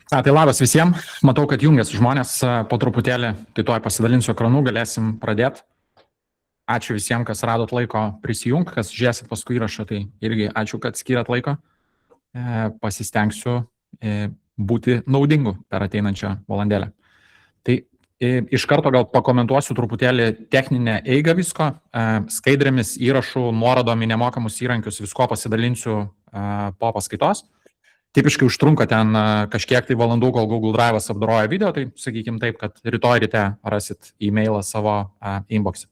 Tai labas visiems. Matau, kad jungiasi žmonės po truputėlį, tai tuoj pasidalinsiu ekranu, galėsim pradėti. Ačiū visiems, kas radot laiko prisijungti, kas žiūrėsit paskui įrašą, tai irgi ačiū, kad skiriat laiko. Pasistengsiu būti naudingu per ateinančią valandėlę. Tai iš karto gal pakomentuosiu truputėlį techninę eigą visko, skaidrėmis, įrašų, nuorodom į nemokamus įrankius, visko pasidalinsiu po paskaitos. Tipiškai užtrunka ten kažkiek tai valandų, kol Google Drive'as apdoroja video, tai sakykim taip, kad rytoj ryte rasit e-mailą savo inbox'e.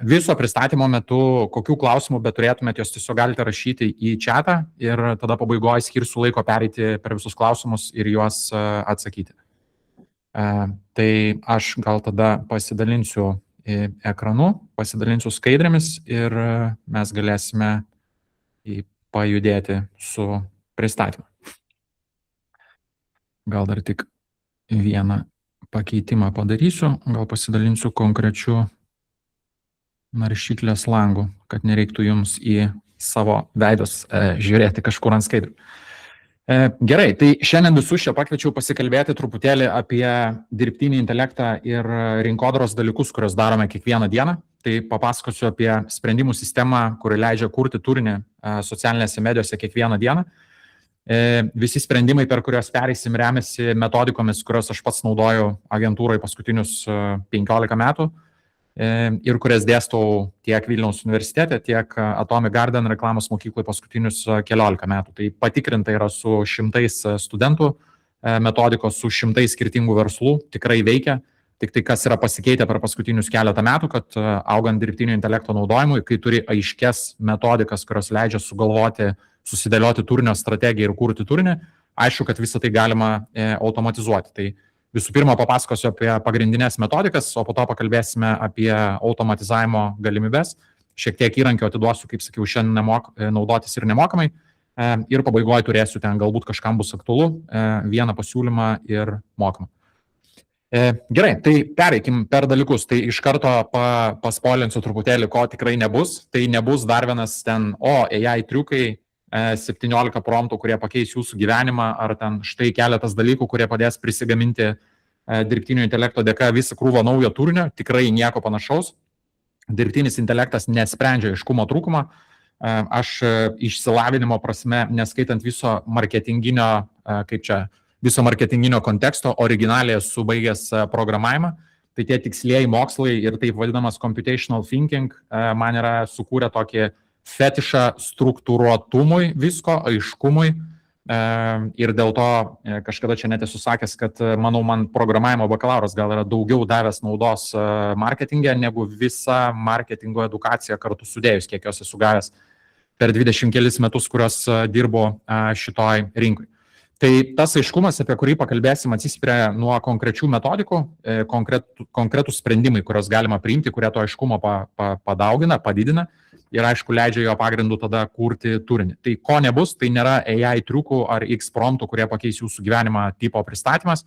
Viso pristatymo metu, kokių klausimų beturėtumėt, jos tiesiog galite rašyti į chatą ir tada pabaigoje skirsiu laiko pereiti per visus klausimus ir juos atsakyti. Tai aš gal tada pasidalinsiu ekranu, pasidalinsiu skaidrėmis ir mes galėsime pajudėti su pristatymą. Gal dar tik vieną pakeitimą padarysiu, gal pasidalinsiu konkrečiu naršyklės langu, kad nereiktų jums į savo veidus žiūrėti kažkur ant skaidrių. Gerai, tai šiandien visus čia pakviečiau pasikalbėti truputėlį apie dirbtinį intelektą ir rinkodaros dalykus, kuriuos darome kiekvieną dieną. Tai papasakosiu apie sprendimų sistemą, kuri leidžia kurti turinį socialinėse medijose kiekvieną dieną. Visi sprendimai, per kuriuos pereisim, remiasi metodikomis, kurios aš pats naudoju agentūrai paskutinius 15 metų ir kurias dėstau tiek Vilniaus universitete, tiek Atomic Garden reklamos mokykloje paskutinius 14 metų. Tai patikrinta yra su 100 studentų metodikos, su 100 skirtingų verslų, tikrai veikia. Tik tai kas yra pasikeitę per paskutinius keletą metų, kad augant dirbtinio intelekto naudojimui, kai turi aiškes metodikas, kurios leidžia sugalvoti, susidėlioti turinio strategiją ir kurti turinį, aišku, kad visą tai galima automatizuoti. Tai visų pirma papasakosiu apie pagrindinės metodikas, o po to pakalbėsime apie automatizavimo galimybes. Šiek tiek įrankio atiduosiu, kaip sakiau, šiandien naudotis ir nemokamai. Ir pabaigoje turėsiu ten, galbūt kažkam bus aktualu, vieną pasiūlymą ir mokamą. Gerai, tai pereikim per dalykus. Tai iš karto paspoilinsiu truputėlį, ko tikrai nebus. Tai nebus dar vienas ten, AI triukai, 17 promptų, kurie pakeis jūsų gyvenimą, ar ten štai keletas dalykų, kurie padės prisigaminti dirbtinio intelekto dėka visą krūvą naujo turinio. Tikrai nieko panašaus. Dirbtinis intelektas nesprendžia aiškumo trūkumą. Aš išsilavinimo prasme, neskaitant viso marketinginio, viso marketinginio konteksto, originaliai esu baigęs programavimą. Tai tie tikslieji mokslai ir taip vadinamas computational thinking man yra sukūrę tokį fetišą struktūruotumui visko, aiškumui. Ir dėl to kažkada čia net esu sakęs, kad manau, man programavimo bakalauras gal yra daugiau davęs naudos marketinge, negu visa marketingo edukacija kartu sudėjus, kiek jos esu gavęs per 20 kelis metus, kurios dirbo šitoj rinkoj. Tai tas aiškumas, apie kurį pakalbėsim, atsispiria nuo konkrečių metodikų, konkretų sprendimai, kurios galima priimti, kurie to aiškumo padaugina, padidina ir aišku leidžia jo pagrindu tada kurti turinį. Tai ko nebus, tai nėra AI triukų ar X promptų, kurie pakeis jūsų gyvenimą tipo pristatymas.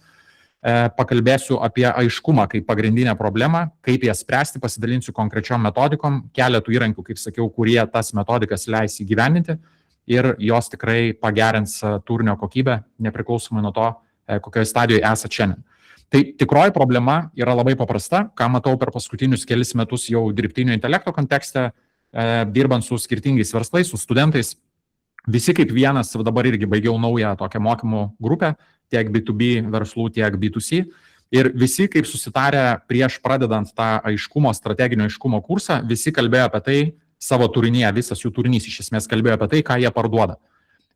Pakalbėsiu apie aiškumą kaip pagrindinę problemą, kaip ją spręsti, pasidalinsiu konkrečiom metodikom, keletų įrankių, kaip sakiau, kurie tas metodikas leis įgyvendinti. Ir jos tikrai pagerins turinio kokybę, nepriklausomai nuo to, kokioje stadijoje esate šiandien. Tai tikroji problema yra labai paprasta, ką matau per paskutinius kelis metus jau dirbtinio intelekto kontekste, dirbant su skirtingais verslais, su studentais. Visi kaip vienas, dabar irgi baigiau naują tokią mokymų grupę, tiek B2B verslų, tiek B2C. Ir visi kaip susitarę prieš pradedant tą aiškumo, strateginio aiškumo kursą, visi kalbėjo apie tai, savo turinyje, visas jų turinys iš esmės kalbėjo apie tai, ką jie parduoda.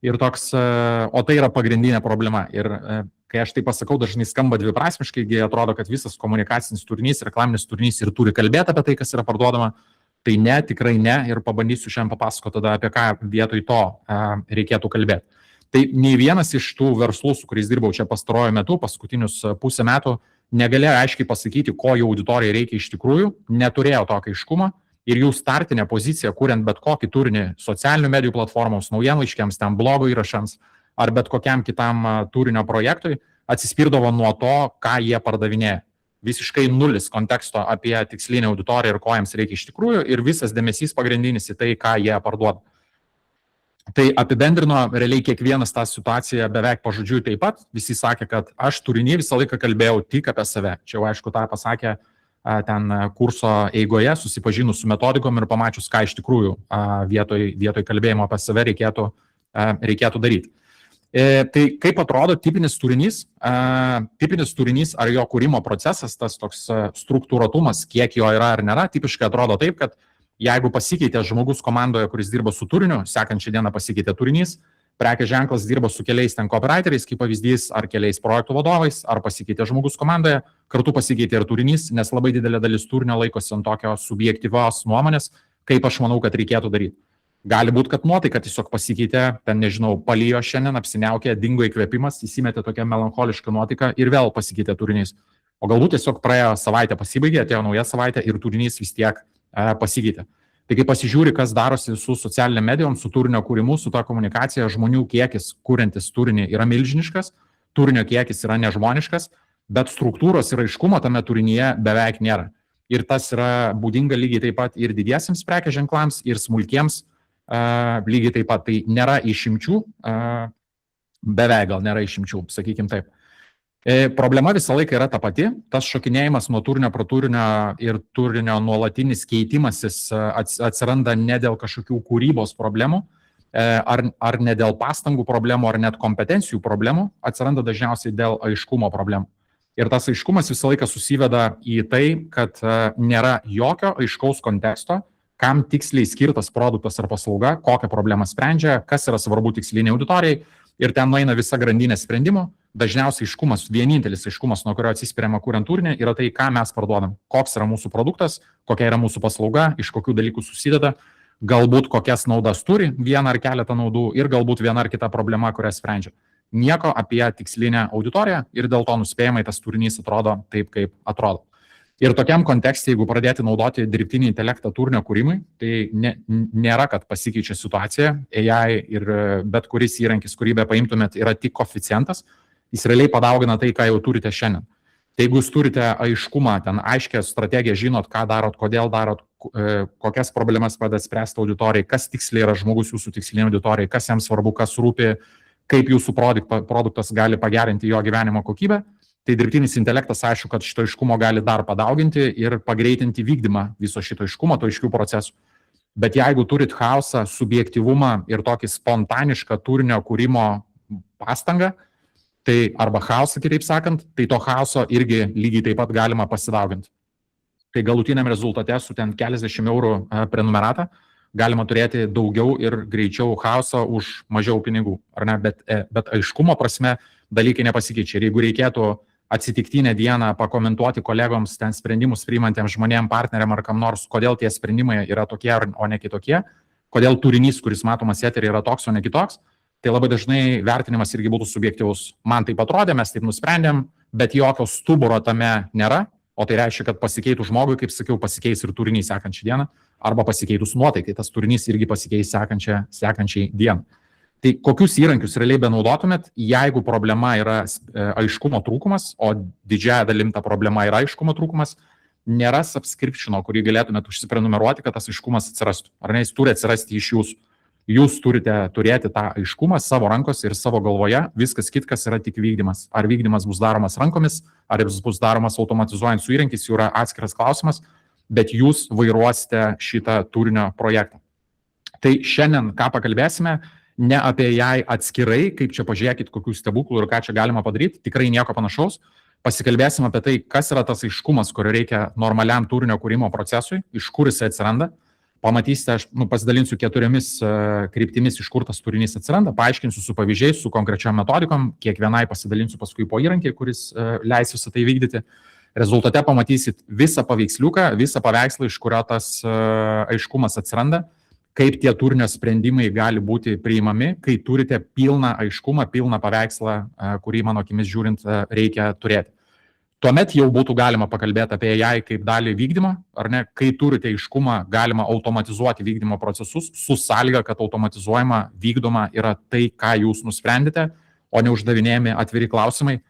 Ir toks, o tai yra pagrindinė problema. Ir kai aš tai pasakau, dažnai skamba dviprasmiškai, atrodo, kad visas komunikacinis turinys, reklaminis turinys ir turi kalbėti apie tai, kas yra parduodama. Tai ne, tikrai ne. Ir pabandysiu šiandien papasakoti tada, apie ką vietoj to reikėtų kalbėti. Tai nei vienas iš tų verslų, su kuriais dirbau čia pastaruoju metu, paskutinius pusę metų, negalėjo aiškiai pasakyti, ko jų auditorijai reikia iš tikrųjų, neturėjo tokio aiškumo. Ir jų startinė pozicija, kuriant bet kokį turinį socialinių medijų platformoms, naujienlaiškiams, ten blogo įrašams ar bet kokiam kitam turinio projektui, atsispirdavo nuo to, ką jie pardavinėja. Visiškai nulis konteksto apie tikslinę auditoriją ir ko jiems reikia iš tikrųjų ir visas dėmesys pagrindinis į tai, ką jie parduoda. Tai apibendrino realiai kiekvienas tą situaciją beveik pažodžiui taip pat. Visi sakė, kad aš turinį visą laiką kalbėjau tik apie save. Čia jau aišku tą pasakė ten kurso eigoje, susipažinus su metodikom ir pamačius, ką iš tikrųjų vietoj kalbėjimo apie save reikėtų daryti. Tai kaip atrodo tipinis turinys? Tipinis turinys ar jo kūrimo procesas, tas toks struktūruotumas, kiek jo yra ar nėra, tipiškai atrodo taip, kad jeigu pasikeitė žmogus komandoje, kuris dirba su turiniu, sekančią dieną pasikeitė turinys, prekės ženklas dirba su keliais ten copywriteriais, kaip pavyzdys, ar keliais projektų vadovais, ar pasikeitė žmogus komandoje, kartu pasikeitė ir turinys, nes labai didelė dalis turinio laikosi ant tokio subjektyvios nuomonės, kaip aš manau, kad reikėtų daryti. Gali būti, kad nuotaika tiesiog pasikeitė, ten nežinau, palijo šiandien, apsiniaukė, dingo įkvėpimas, įsimetė tokią melancholišką nuotaiką ir vėl pasikeitė turinys. O galbūt tiesiog praėjo savaitė pasibaigė, atėjo nauja savaitė ir turinys vis tiek pasikeitė. Tai kai pasižiūri, kas darosi su socialinėm medijom, su turinio kūrimu, su ta komunikacija, žmonių kiekis, kuriantis turinį, yra milžiniškas, turinio kiekis yra nežmoniškas, bet struktūros ir aiškumo tame turinyje beveik nėra. Ir tas yra būdinga lygiai taip pat ir didiesiems prekės ženklams, ir smulkiems lygiai taip pat. Tai nėra išimčių, beveik gal nėra išimčių, sakykim taip. Problema visą laiką yra ta pati, tas šokinėjimas nuo turinio pro turinio ir turinio nuolatinis keitimasis atsiranda ne dėl kažkokių kūrybos problemų, ar ne dėl pastangų problemų, ar net kompetencijų problemų, atsiranda dažniausiai dėl aiškumo problemų. Ir tas aiškumas visą laiką susiveda į tai, kad nėra jokio aiškaus konteksto, kam tiksliai skirtas produktas ar paslauga, kokią problemą sprendžia, kas yra svarbu tiksliniai auditorijai. Ir ten nueina visa grandinė sprendimų. Dažniausiai aiškumas, vienintelis aiškumas, nuo kurio atsispiriama kuriant turinį, yra tai, ką mes parduodam, koks yra mūsų produktas, kokia yra mūsų paslauga, iš kokių dalykų susideda, galbūt kokias naudas turi, vieną ar keletą naudų ir galbūt viena ar kita problema, kurią sprendžia. Nieko apie tikslinę auditoriją ir dėl to nuspėjamai tas turinys atrodo taip, kaip atrodo. Ir tokiam kontekste, jeigu pradėti naudoti dirbtinį intelektą turinio kūrimui, tai nėra, kad pasikeičia situacija. AI ir bet kuris įrankis, kurį be paimtumėt, yra tik koeficientas. Jis realiai padaugina tai, ką jau turite šiandien. Tai jeigu jūs turite aiškumą, ten aiškę strategiją, žinot, ką darot, kodėl darot, kokias problemas padeda spręsti auditorijai, kas tiksliai yra žmogus jūsų tikslinė auditorijai, kas jam svarbu, kas rūpi, kaip jūsų produktas gali pagerinti jo gyvenimo kokybę, tai dirbtinis intelektas aišku, kad šito aiškumo gali dar padauginti ir pagreitinti vykdymą viso šito aiškumo, to aiškių procesų. Bet jeigu turit chaosą, subjektyvumą ir tokį spontanišką turinio kūrimo pastangą, tai arba chaosą, kitaip sakant, tai to chaoso irgi lygiai taip pat galima pasidauginti. Tai galutiniam rezultate su ten keliasdešimt eurų prenumeratą galima turėti daugiau ir greičiau chaoso už mažiau pinigų, ar ne? Bet aiškumo prasme dalykai nepasikeičia. Ir jeigu reikėtų atsitiktinę dieną pakomentuoti kolegoms ten sprendimus priimantiems žmonėm, partneriam ar kam nors, kodėl tie sprendimai yra tokie, o ne kitokie, kodėl turinys, kuris matomas eteryje, yra toks, o ne kitoks, tai labai dažnai vertinimas irgi būtų subjektyvus. Man taip atrodė, mes taip nusprendėm, bet jokio stuburo tame nėra, o tai reiškia, kad pasikeitų žmogui, kaip sakiau, pasikeis ir turinys sekančią dieną, arba pasikeitus nuotaikai, tas turinys irgi pasikeis sekančiai dieną. Tai kokius įrankius realiai benaudotumėt, jeigu problema yra aiškumo trūkumas, o didžiąją dalim ta problema yra aiškumo trūkumas, nėra subscriptiono, kurį galėtumėt užsiprenumeruoti, kad tas aiškumas atsirastų. Ar ne, jis turi atsirasti iš jūsų. Jūs turite turėti tą aiškumą savo rankose ir savo galvoje, viskas kitkas yra tik vykdymas. Ar vykdymas bus daromas rankomis, ar jis bus daromas automatizuojant su įrankiais, jau yra atskiras klausimas, bet jūs vairuosite šitą turinio projektą. Tai šiandien ką pakalbėsime, ne apie jai atskirai, kaip čia pažiūrėkit, kokių stebuklų ir ką čia galima padaryti, tikrai nieko panašaus. Pasikalbėsim apie tai, kas yra tas aiškumas, kurio reikia normaliam turinio kūrimo procesui, iš kur jis atsiranda. Pamatysite, aš pasidalinsiu 4 kryptimis, iš kur tas turinys atsiranda, paaiškinsiu su pavyzdžiais, su konkrečiom metodikom, kiekvienai pasidalinsiu paskui po įrankį, kuris leis visą tai vykdyti. Rezultate pamatysit visą paveiksliuką, visą paveikslą, iš kurio tas aiškumas atsiranda, kaip tie turinio sprendimai gali būti priimami, kai turite pilną aiškumą, pilną paveikslą, kurį mano akimis žiūrint reikia turėti. Tuomet jau būtų galima pakalbėti apie AI kaip dalį vykdymo, ar ne, kai turite aiškumą, galima automatizuoti vykdymo procesus su sąlyga, kad automatizuojama, vykdoma yra tai, ką jūs nusprendėte, o ne uždavinėjami atviri klausimai,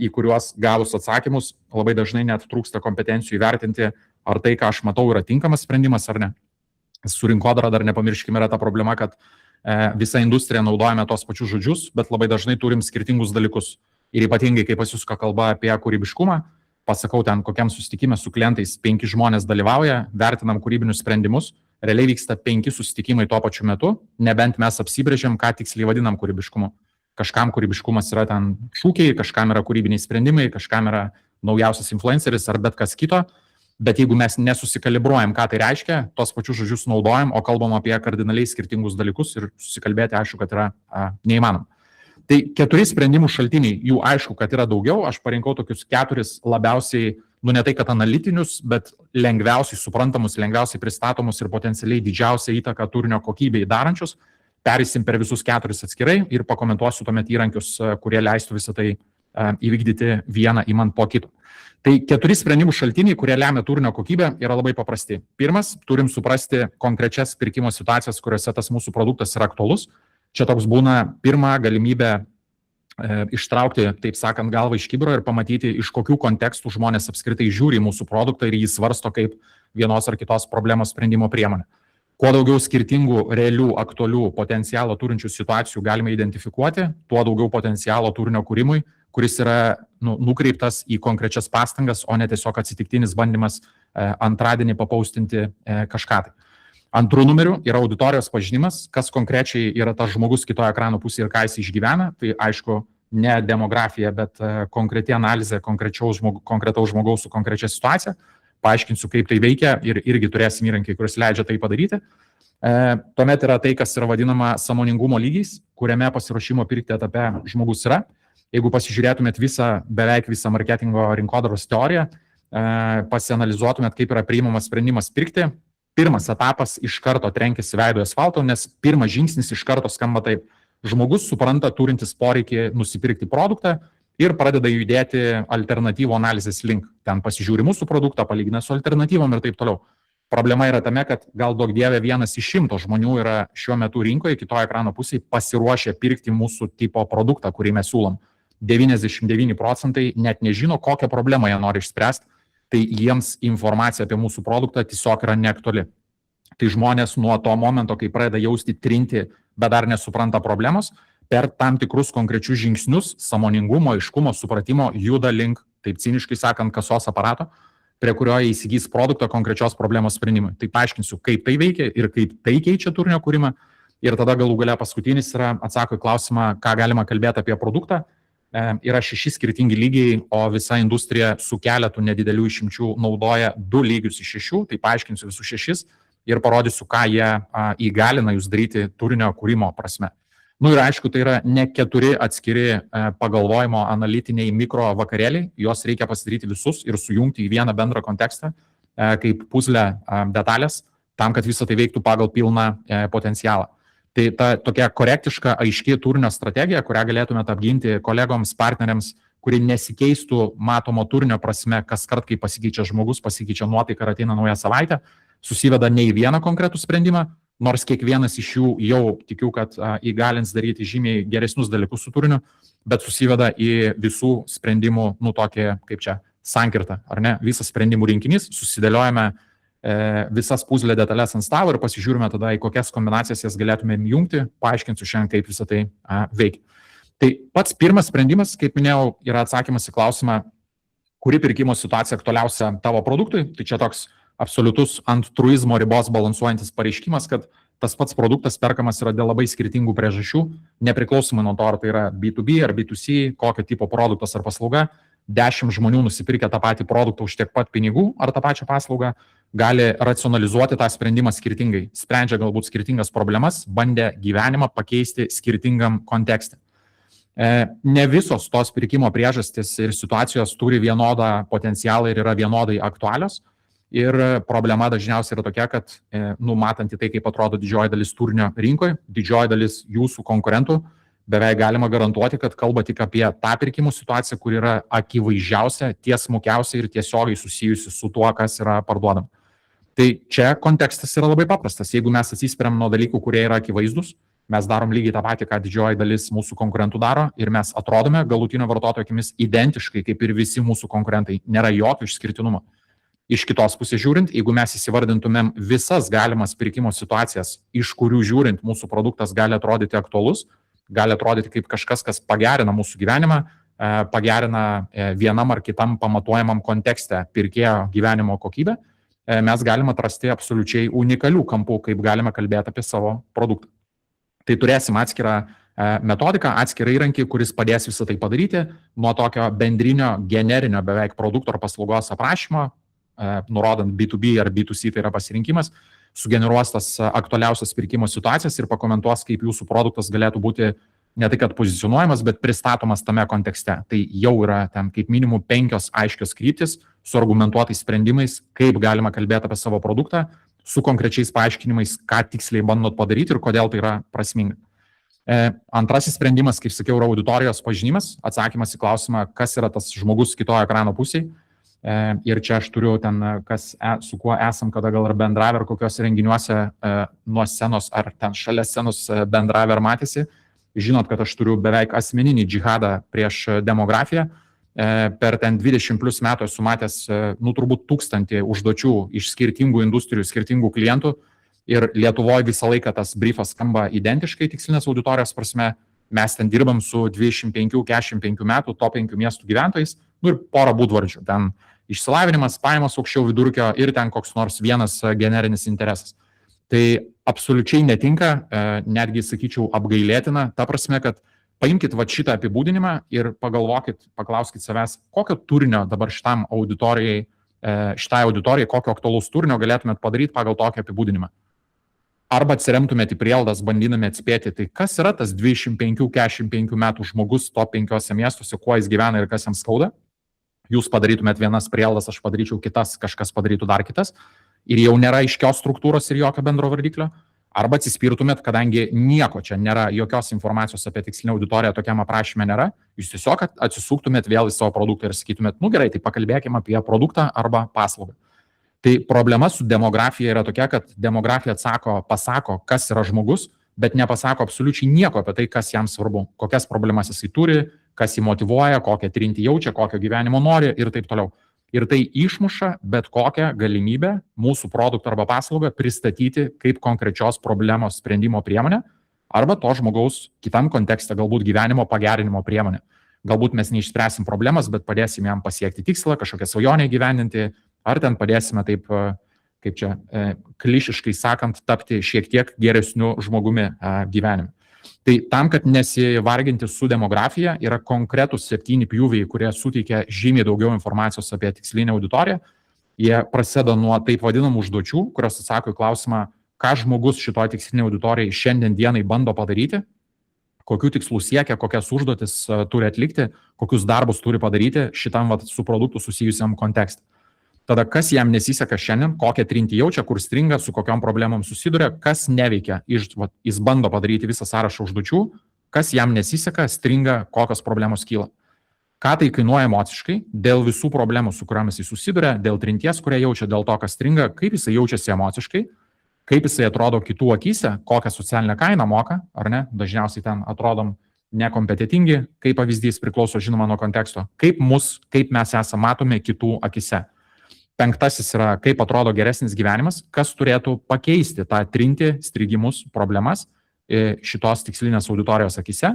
į kuriuos gavus atsakymus labai dažnai net trūksta kompetencijų įvertinti, ar tai, ką aš matau, yra tinkamas sprendimas ar ne. Su rinkodara dar nepamirškime yra ta problema, kad visa industrija naudojame tos pačius žodžius, bet labai dažnai turim skirtingus dalykus. Ir ypatingai, kai pas jūs kalba apie kūrybiškumą, pasakau ten, kokiam susitikime su klientais 5 žmonės dalyvauja, vertinam kūrybinius sprendimus, realiai vyksta 5 susitikimai tuo pačiu metu, nebent mes apsibrėžiam, ką tiksliai vadinam kūrybiškumu. Kažkam kūrybiškumas yra ten šūkiai, kažkam yra kūrybiniai sprendimai, kažkam yra naujausias influenceris ar bet kas kito. Bet jeigu mes nesusikalibruojam, ką tai reiškia, tos pačius žodžius naudojam, o kalbam apie kardinaliai skirtingus dalykus ir susikalbėti, aišku, kad yra neįmanoma. Tai 4 sprendimų šaltiniai, jų aišku, kad yra daugiau, aš parinkau tokius 4 labiausiai, ne tai kad analitinius, bet lengviausiai suprantamus, lengviausiai pristatomus ir potencialiai didžiausią įtaką turinio kokybei darančius. Pereisim per visus 4 atskirai ir pakomentuosiu tuomet įrankius, kurie leistų visą tai įvykdyti vieną įmant po kito. Tai 4 sprendimų šaltiniai, kurie lemia turinio kokybę, yra labai paprasti. Pirmas, turim suprasti konkrečias pirkimo situacijas, kuriuose tas mūsų produktas yra aktualus. Čia toks būna pirma galimybė ištraukti, taip sakant, galvą iš kibiro ir pamatyti, iš kokių kontekstų žmonės apskritai žiūri į mūsų produktą ir jį svarsto kaip vienos ar kitos problemos sprendimo priemonę. Kuo daugiau skirtingų, realių, aktualių potencialo turinčių situacijų galime identifikuoti, tuo daugiau potencialo turinio kūrimui, kuris yra nukreiptas į konkrečias pastangas, o ne tiesiog atsitiktinis bandymas antradienį papaustinti kažką tai. Antrų numerių yra auditorijos pažinimas, kas konkrečiai yra tas žmogus kitoje ekrano pusėje ir ką jis išgyvena. Tai aišku, ne demografija, bet konkreti analizė konkretaus žmogaus su konkrečia situacija. Paaiškinsiu, kaip tai veikia ir irgi turėsim įrankį, kuris leidžia tai padaryti. Tuomet yra tai, kas yra vadinama sąmoningumo lygiais, kuriame pasiruošimo pirkti etape žmogus yra. Jeigu pasižiūrėtumėt beveik visą marketingo rinkodaros teoriją, pasianalizuotumėt, kaip yra priimamas sprendimas pirkti, pirmas etapas iš karto trenkėsi veido asfalto, nes pirmas žingsnis iš karto skamba taip. Žmogus supranta turintis poreikį nusipirkti produktą ir pradeda judėti alternatyvų analizės link. Ten pasižiūri mūsų produktą, palygina su alternatyvom ir taip toliau. Problema yra tame, kad gal daug dievė 1 iš 100 žmonių yra šiuo metu rinkoje, kitoje ekrano pusėje pasiruošę pirkti mūsų tipo produktą, kurį mes siūlom. 99% net nežino, kokią problemą jie nori išspręsti, tai jiems informacija apie mūsų produktą tiesiog yra neaktuali. Tai žmonės nuo to momento, kai pradeda jausti trinti, bet dar nesupranta problemos, per tam tikrus konkrečius žingsnius, sąmoningumo, aiškumo, supratimo, juda link, taip ciniškai sakant, kasos aparato, prie kurio jie įsigys produktą konkrečios problemos sprendimui. Tai paaiškinsiu, kaip tai veikia ir kaip tai keičia turinio kūrimą. Ir tada galų gale paskutinis yra atsako į klausimą, ką galima kalbėti apie produktą. Yra 6 skirtingi lygiai, o visa industrija su keletu nedidelių išimčių naudoja 2 lygius iš 6, tai paaiškinsiu visus 6 ir parodysiu, ką jie įgalina jūs daryti turinio kūrimo prasme. Ir aišku, tai yra ne 4 atskiri pagalvojimo analitiniai mikro vakarėliai, juos reikia pasidaryti visus ir sujungti į vieną bendrą kontekstą, kaip puzlė detalės, tam, kad visą tai veiktų pagal pilną potencialą. Tai ta tokia korektiška, aiški turinio strategija, kurią galėtumėte apginti kolegoms, partneriams, kuri nesikeistų matomo turinio prasme, kas kart, kai pasikeičia žmogus, pasikeičia nuotaika ir ateina nauja savaitė, susiveda ne į vieną konkretų sprendimą, nors kiekvienas iš jų jau tikiu, kad įgalins daryti žymiai geresnius dalykus su turiniu, bet susiveda į visų sprendimų, tokį, kaip čia, sankirtą, ar ne? Visas sprendimų rinkinys, susidėliojame visas puzlė detalės ant stalo ir pasižiūrime tada, į kokias kombinacijas jas galėtumėm jungti, paaiškinsiu šiandien, kaip visą tai veikia. Tai pats pirmas sprendimas, kaip minėjau, yra atsakymas į klausimą, kuri pirkimo situacija aktualiausia tavo produktui. Tai čia toks absoliutus ant truizmo ribos balansuojantis pareiškimas, kad tas pats produktas perkamas yra dėl labai skirtingų priežasčių, nepriklausomai nuo to, ar tai yra B2B ar B2C, kokio tipo produktas ar paslauga. 10 žmonių nusipirkę tą patį produktą už tiek pat pinigų ar tą pačią paslaugą gali racionalizuoti tą sprendimą skirtingai, sprendžia galbūt skirtingas problemas, bandė gyvenimą pakeisti skirtingam kontekste. Ne visos tos pirkimo priežastys ir situacijos turi vienodą potencialą ir yra vienodai aktualios. Ir problema dažniausiai yra tokia, kad matant į tai, kaip atrodo didžioji dalis turinio rinkoje, didžioji dalis jūsų konkurentų, beveik galima garantuoti, kad kalba tik apie tą pirkimų situaciją, kur yra akivaizdžiausia, tiesmukiausia ir tiesiogiai susijusi su tuo, kas yra parduodama. Tai čia kontekstas yra labai paprastas. Jeigu mes atsispiriam nuo dalykų, kurie yra akivaizdus, mes darom lygiai tą patį, ką didžioji dalis mūsų konkurentų daro ir mes atrodome galutinio vartotojo akimis identiškai, kaip ir visi mūsų konkurentai. Nėra jokio išskirtinumo. Iš kitos pusės žiūrint, jeigu mes įsivardintumėm visas galimas pirkimo situacijas, iš kurių žiūrint mūsų produktas gali atrodyti aktualus, gali atrodyti kaip kažkas, kas pagerina mūsų gyvenimą, pagerina vienam ar kitam pamatuojamam kontekste pirkėjo gyvenimo kokybę, mes galime atrasti absoliučiai unikalių kampų, kaip galime kalbėti apie savo produktą. Tai turėsim atskirą metodiką, atskirą įrankį, kuris padės visą tai padaryti, nuo tokio bendrinio, generinio beveik produkto ar paslaugos aprašymo, nurodant B2B ar B2C, tai yra pasirinkimas, sugeneruos tas aktualiausias pirkimo situacijas ir pakomentuos, kaip jūsų produktas galėtų būti ne tai, kad pozicionuojamas, bet pristatomas tame kontekste. Tai jau yra ten kaip minimum 5 aiškios kryptis su argumentuotais sprendimais, kaip galima kalbėti apie savo produktą, su konkrečiais paaiškinimais, ką tiksliai bandot padaryti ir kodėl tai yra prasminga. Antrasis sprendimas, kaip sakiau, yra auditorijos pažinimas, atsakymas į klausimą, kas yra tas žmogus kitoje ekrano pusėje. Ir čia aš turiu ten, su kuo esam, kada gal ar bendravę, ar kokiuose renginiuose nuo scenos, ar ten šalia scenos bendravę ar matėsi. Žinot, kad aš turiu beveik asmeninį džihadą prieš demografiją. Per ten 20 plus metų esu matęs, turbūt 1000 užduočių iš skirtingų industrijų, skirtingų klientų. Ir Lietuvoje visą laiką tas briefas skamba identiškai tikslinės auditorijos prasme. Mes ten dirbam su 25-45 metų top 5 miestų gyventojais, ir porą būdvardžių. Ten išsilavinimas, pajamos aukščiau vidurkio ir ten koks nors vienas generinis interesas. Tai absoliučiai netinka, netgi sakyčiau apgailėtina, ta prasme, kad paimkit va šitą apibūdinimą ir paklauskit savęs, kokio turinio dabar šitai auditorijai, kokio aktualaus turinio galėtumėt padaryti pagal tokį apibūdinimą. Arba atsiremtumėt į prielaidas, bandydami atspėti, tai kas yra tas 25-45 metų žmogus top 5 miestuose, kuo jis gyvena ir kas jam skauda. Jūs padarytumėt vienas prielaidas, aš padaryčiau kitas, kažkas padarytų dar kitas. Ir jau nėra aiškios struktūros ir jokio bendro vardiklio, arba atsispirtumėt, kadangi nieko čia nėra, jokios informacijos apie tikslinę auditoriją tokiam aprašyme nėra, jūs tiesiog atsisuktumėt vėl į savo produktą ir sakytumėt, gerai, tai pakalbėkime apie produktą arba paslaugą. Tai problema su demografija yra tokia, kad demografija pasako, kas yra žmogus, bet nepasako absoliučiai nieko apie tai, kas jam svarbu, kokias problemas jisai turi, kas jį motyvuoja, kokią trintį jaučia, kokio gyvenimo nori ir taip toliau. Ir tai išmuša bet kokią galimybę mūsų produktą arba paslaugą pristatyti kaip konkrečios problemos sprendimo priemonę arba to žmogaus kitam kontekste galbūt gyvenimo pagerinimo priemonę. Galbūt mes neišspręsim problemas, bet padėsim jam pasiekti tikslą, kažkokią svajonę įgyvendinti, ar ten padėsime taip, kaip čia klišiškai sakant, tapti šiek tiek geresniu žmogumi gyvenime. Tai tam, kad nesivarginti su demografija, yra konkretus 7 pjūviai, kurie suteikia žymiai daugiau informacijos apie tikslinę auditoriją. Jie prasideda nuo taip vadinamų užduočių, kurios atsako į klausimą, ką žmogus šitoje tikslinėje auditorijai šiandien dienai bando padaryti, kokių tikslų siekia, kokias užduotis turi atlikti, kokius darbus turi padaryti šitam su produktu susijusiam kontekste. Tada kas jam nesiseka šiandien, kokią trintį jaučia, kur stringa, su kokiom problemom susiduria, kas neveikia, jis bando padaryti visą sąrašą užduočių, kas jam nesiseka, stringa, kokios problemos kyla. Ką tai kainuoja emociškai, dėl visų problemų, su kuriomis jis susiduria, dėl trinties, kurią jaučia, dėl to, kas stringa, kaip jisai jaučiasi emociškai, kaip jisai atrodo kitų akyse, kokią socialinę kainą moka, ar ne, dažniausiai ten atrodom nekompetitingi, kaip pavyzdys priklauso žinoma nuo konteksto, kaip mes esame matomi kitų akyse. 5 yra, kaip atrodo geresnis gyvenimas, kas turėtų pakeisti tą trintį, strigimus, problemas šitos tikslinės auditorijos akyse,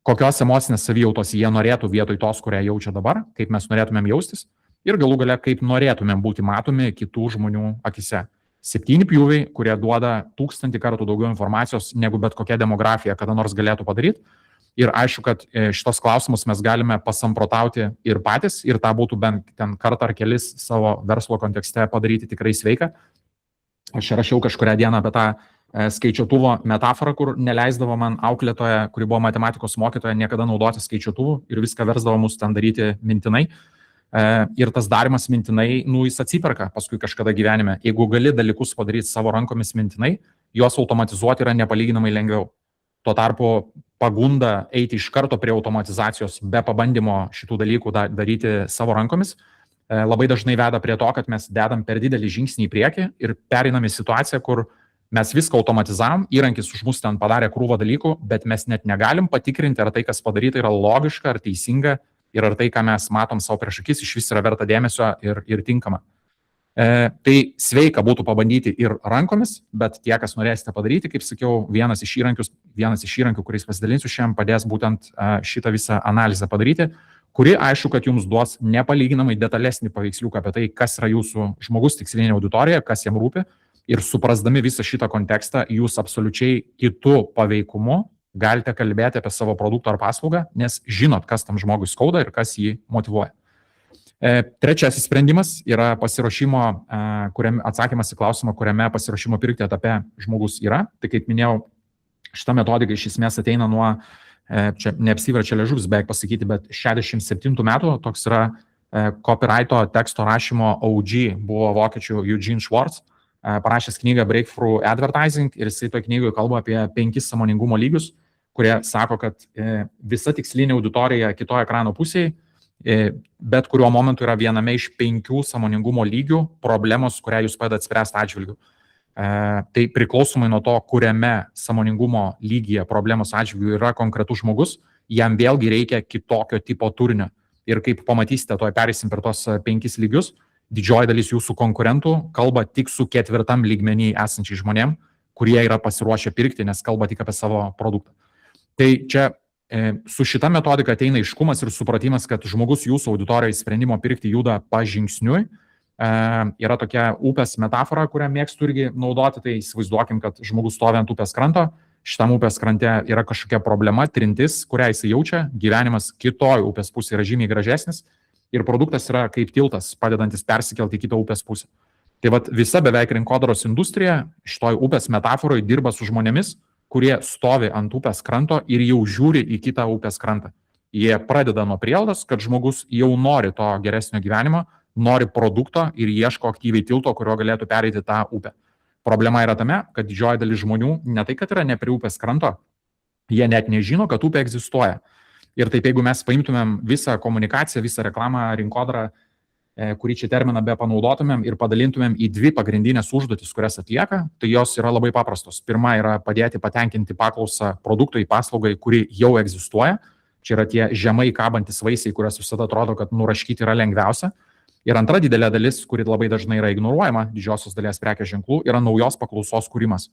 kokios emocinės savijautos jie norėtų vietoj tos, kurią jaučia dabar, kaip mes norėtumėm jaustis ir galų gale, kaip norėtumėm būti matomi kitų žmonių akyse. 7 pjūviai, kurie duoda 1000 kartų daugiau informacijos, negu bet kokia demografija kada nors galėtų padaryti. Ir aišku, kad šitos klausimus mes galime pasamprotauti ir patys, ir tą būtų bent ten kartą ar kelis savo verslo kontekste padaryti tikrai sveika. Aš rašiau kažkurią dieną apie tą skaičiuotuvo metaforą, kur neleisdavo man auklėtoja, kuri buvo matematikos mokytoja, niekada naudoti skaičiuotuvų ir viską versdavo mus ten daryti mintinai. Ir tas darimas mintinai, jis atsiperka paskui kažkada gyvenime. Jeigu gali dalykus padaryti savo rankomis mintinai, juos automatizuoti yra nepalyginamai lengviau. Tuo tarpu pagunda eiti iš karto prie automatizacijos be pabandymo šitų dalykų daryti savo rankomis labai dažnai veda prie to, kad mes dedam per didelį žingsnį į priekį ir pereinam į situaciją, kur mes viską automatizavom, įrankis už mus ten padarė krūvą dalykų, bet mes net negalim patikrinti, ar tai, kas padaryta, yra logiška, ar teisinga ir ar tai, ką mes matom savo prieš akis, iš vis yra verta dėmesio ir tinkama. Tai sveika būtų pabandyti ir rankomis, bet tie, kas norėsite padaryti, kaip sakiau, vienas iš įrankių, kuriais pasidalinsiu šiandien, padės būtent šitą visą analizę padaryti, kuri aišku, kad jums duos nepalyginamai detalesnį paveiksliuką apie tai, kas yra jūsų žmogus tikslinė auditorija, kas jam rūpi. Ir suprasdami visą šitą kontekstą, jūs absoliučiai kitų paveikumu galite kalbėti apie savo produktą ar paslaugą, nes žinot, kas tam žmogui skauda ir kas jį motyvuoja. Trečiasis sprendimas yra pasiruošimo, atsakymas į klausimą, kuriame pasiruošimo pirkti etape žmogus yra. Tai kaip minėjau, šita metodika iš esmės ateina nuo, čia neapsiverčia liežuvis beveik pasakyti, bet 67 metų, toks yra copyrighto teksto rašymo OG, buvo vokiečių Eugene Schwartz, parašęs knygą Breakthrough Advertising ir jisai toje knygoje kalba apie 5 sąmoningumo lygius, kurie sako, kad visa tikslinė auditorija kitoje ekrano pusėje, bet kuriuo momentu yra viename iš 5 sąmoningumo lygių problemos, kurią jūs padedat spręsti atžvilgiu. Tai priklausomai nuo to, kuriame sąmoningumo lygyje problemos atžvilgiu yra konkretus žmogus, jam vėlgi reikia kitokio tipo turinio. Ir kaip pamatysite, toj pereisim per tos 5 lygius, didžioji dalis jūsų konkurentų kalba tik su 4 lygmenį esančiai žmonėm, kurie yra pasiruošę pirkti, nes kalba tik apie savo produktą. Tai čia su šita metodika ateina aiškumas ir supratimas, kad žmogus jūsų auditorijai sprendimo pirkti juda pažingsniui. Yra tokia upės metafora, kurią mėgstu irgi naudoti, tai įsivaizduokim, kad žmogus stovi ant upės kranto, šitam upės krante yra kažkokia problema, trintis, kurią jis jaučia, gyvenimas kitoj upės pusėje yra žymiai gražesnis ir produktas yra kaip tiltas, padedantis persikelti į kitą upės pusę. Tai vat visa beveik rinkodaros industrija šitoj upės metaforoje dirba su žmonėmis, kurie stovi ant upės kranto ir jau žiūri į kitą upės krantą. Jie pradeda nuo prielaidos, kad žmogus jau nori to geresnio gyvenimo, nori produkto ir ieško aktyviai tilto, kurio galėtų pereiti tą upę. Problema yra tame, kad didžioji dalis žmonių ne tai, kad yra ne prie upės kranto, jie net nežino, kad upė egzistuoja. Ir taip, jeigu mes paimtumėm visą komunikaciją, visą reklamą, rinkodarą, kurį čia terminą be panaudotumėm ir padalintumėm į 2 pagrindinės užduotis, kurias atlieka, tai jos yra labai paprastos. Pirma yra padėti patenkinti paklausą produktui, paslaugai, kuri jau egzistuoja. Čia yra tie žemai kabantis vaisiai, kurias visada atrodo, kad nuraškyti yra lengviausia. Ir antra didelė dalis, kuri labai dažnai yra ignoruojama, didžiosios dalies prekės ženklų, yra naujos paklausos kūrimas.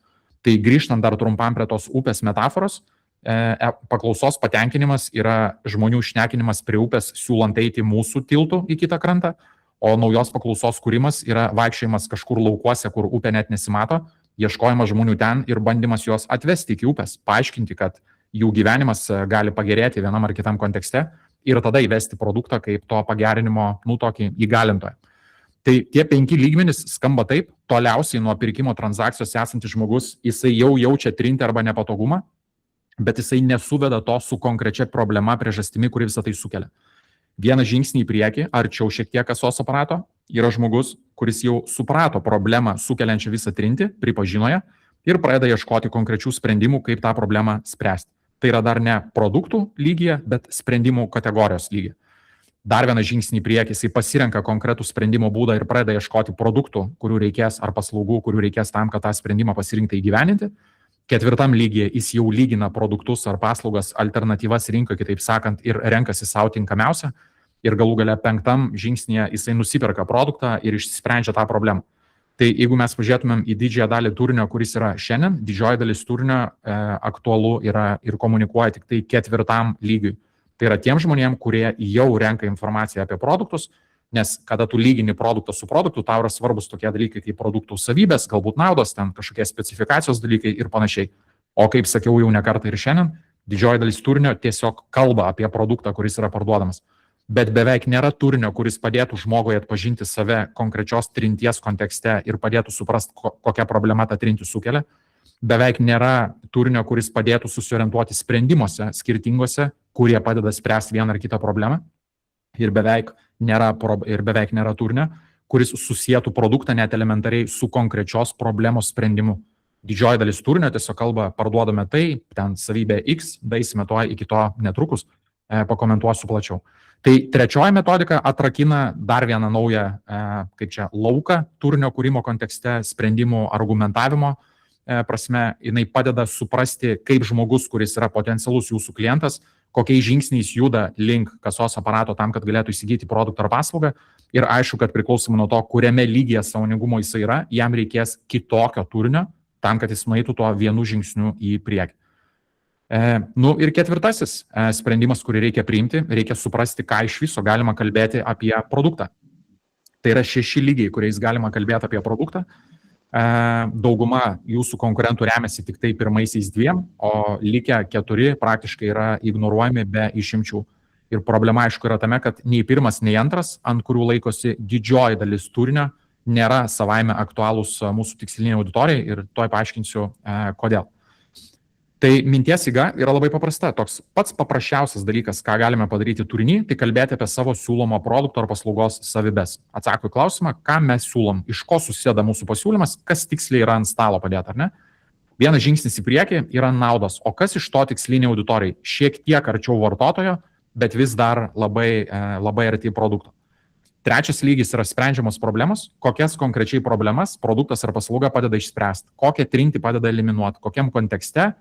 Tai grįžtant dar trumpam prie tos upės metaforos, paklausos patenkinimas yra žmonių šnekinimas prie upės, siūlant eiti mūsų tiltų į kitą krantą, o naujos paklausos kūrimas yra vaikščiojimas kažkur laukuose, kur upė net nesimato, ieškojimas žmonių ten ir bandymas juos atvesti iki upės, paaiškinti, kad jų gyvenimas gali pagerėti vienam ar kitam kontekste ir tada įvesti produktą kaip to pagerinimo, tokį įgalintoją. Tai tie 5 lygmenys skamba taip, toliausiai nuo pirkimo transakcijos esantis žmogus, jisai jau jaučia trintį arba nepatogumą, bet jisai nesuveda to su konkrečia problema, priežastimi, kuri visą tai sukelia. Vieną žingsnį į priekį, arčiau šiek tiek kasos aparato, yra žmogus, kuris jau suprato problemą sukeliančią visą trintį, pripažino ją ir pradeda ieškoti konkrečių sprendimų, kaip tą problemą spręsti. Tai yra dar ne produktų lygyje, bet sprendimų kategorijos lygyje. Dar vieną žingsnį į priekį, jisai pasirenka konkretų sprendimo būdą ir pradeda ieškoti produktų, kurių reikės, ar paslaugų, kurių reikės tam, kad tą sprendimą pasirinkti įgyveninti. 4 lygyje jis jau lygina produktus ar paslaugas, alternatyvas rinkoje, kitaip sakant, ir renkasi savo tinkamiausią. Ir galų gale 5 žingsnėje jisai nusiperka produktą ir išsprendžia tą problemą. Tai jeigu mes pažiūrėtumėm į didžiąją dalį turinio, kuris yra šiandien, didžioji dalis turinio aktualu yra ir komunikuoja tik tai 4 lygiui. Tai yra tiem žmonėm, kurie jau renka informaciją apie produktus, nes kada tu lygini produktą su produktu, tau yra svarbus tokie dalykai kaip produktų savybės, galbūt naudos, ten kažkokie specifikacijos dalykai ir panašiai. O kaip sakiau jau ne kartą ir šiandien, didžioji dalis turinio tiesiog kalba apie produktą, kuris yra parduodamas. Bet beveik nėra turinio, kuris padėtų žmogui atpažinti save konkrečios trinties kontekste ir padėtų suprasti, kokia problema ta trintis sukelia. Beveik nėra turinio, kuris padėtų susiorientuoti sprendimuose skirtingose, kurie padeda spręsti vieną ar kitą problemą. Ir beveik nėra turinio, kuris susietų produktą net elementariai su konkrečios problemos sprendimu. Didžioji dalis turinio tiesiog kalba, parduodame tai, ten savybė X, daeisime to iki to netrukus, pakomentuosiu plačiau. Tai trečioji metodika atrakina dar vieną naują, kaip čia, lauką turinio kūrimo kontekste, sprendimų argumentavimo prasme. Jinai padeda suprasti, kaip žmogus, kuris yra potencialus jūsų klientas, kokiais žingsniais juda link kasos aparato tam, kad galėtų įsigyti produktą ar paslaugą. Ir aišku, kad priklausomai nuo to, kuriame lygyje sąmoningumo jis yra, jam reikės kitokio turinio tam, kad jis nueitų tuo vienu žingsniu į priekį. Ir ketvirtasis sprendimas, kurį reikia priimti, reikia suprasti, ką iš viso galima kalbėti apie produktą. Tai yra 6 lygiai, kuriais galima kalbėti apie produktą. Dauguma jūsų konkurentų remiasi tik tai pirmaisiais 2, o likę 4 praktiškai yra ignoruojami be išimčių. Ir problema aišku yra tame, kad nei pirmas, nei antras, ant kurių laikosi didžioji dalis turinio, nėra savaime aktualūs mūsų tiksliniai auditorijai ir tuoj paaiškinsiu, kodėl. Tai minties eiga yra labai paprasta. Toks pats paprasčiausias dalykas, ką galime padaryti turinį, tai kalbėti apie savo siūlomo produkto ar paslaugos savybes. Atsako į klausimą, ką mes siūlom, iš ko susideda mūsų pasiūlymas, kas tiksliai yra ant stalo padėta, ar ne? Vienas žingsnis į priekį yra naudos, o kas iš to tiksliniai auditorijai? Šiek tiek arčiau vartotojo, bet vis dar labai arti produkto. Trečias lygis yra sprendžiamos problemos, kokias konkrečiai problemas produktas ar paslauga padeda išspręsti, kokią trinti padeda eliminuoti, kokiam kontekste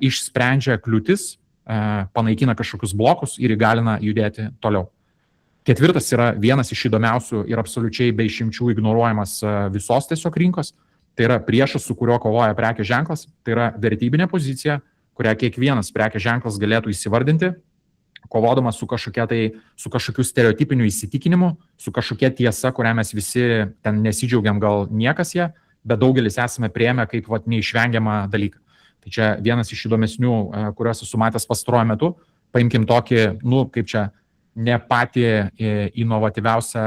išsprendžia kliūtis, panaikina kažkokius blokus ir įgalina judėti toliau. Ketvirtas yra vienas iš įdomiausių ir absoliučiai be išimčių ignoruojamas visos tiesiog rinkos. Tai yra priešas, su kuriuo kovoja prekės ženklas. Tai yra vertybinė pozicija, kurią kiekvienas prekės ženklas galėtų įsivardinti, kovodamas su kažkokiu stereotipiniu įsitikinimu, su kažkokia tiesa, kurią mes visi ten nesidžiaugiam gal niekas ją, bet daugelis esame priėmę kaip neišvengiamą dalyką. Tai čia vienas iš įdomesnių, kuriuos esu matęs pastaruoju metu. Paimkim tokį, ne patį inovatyviausią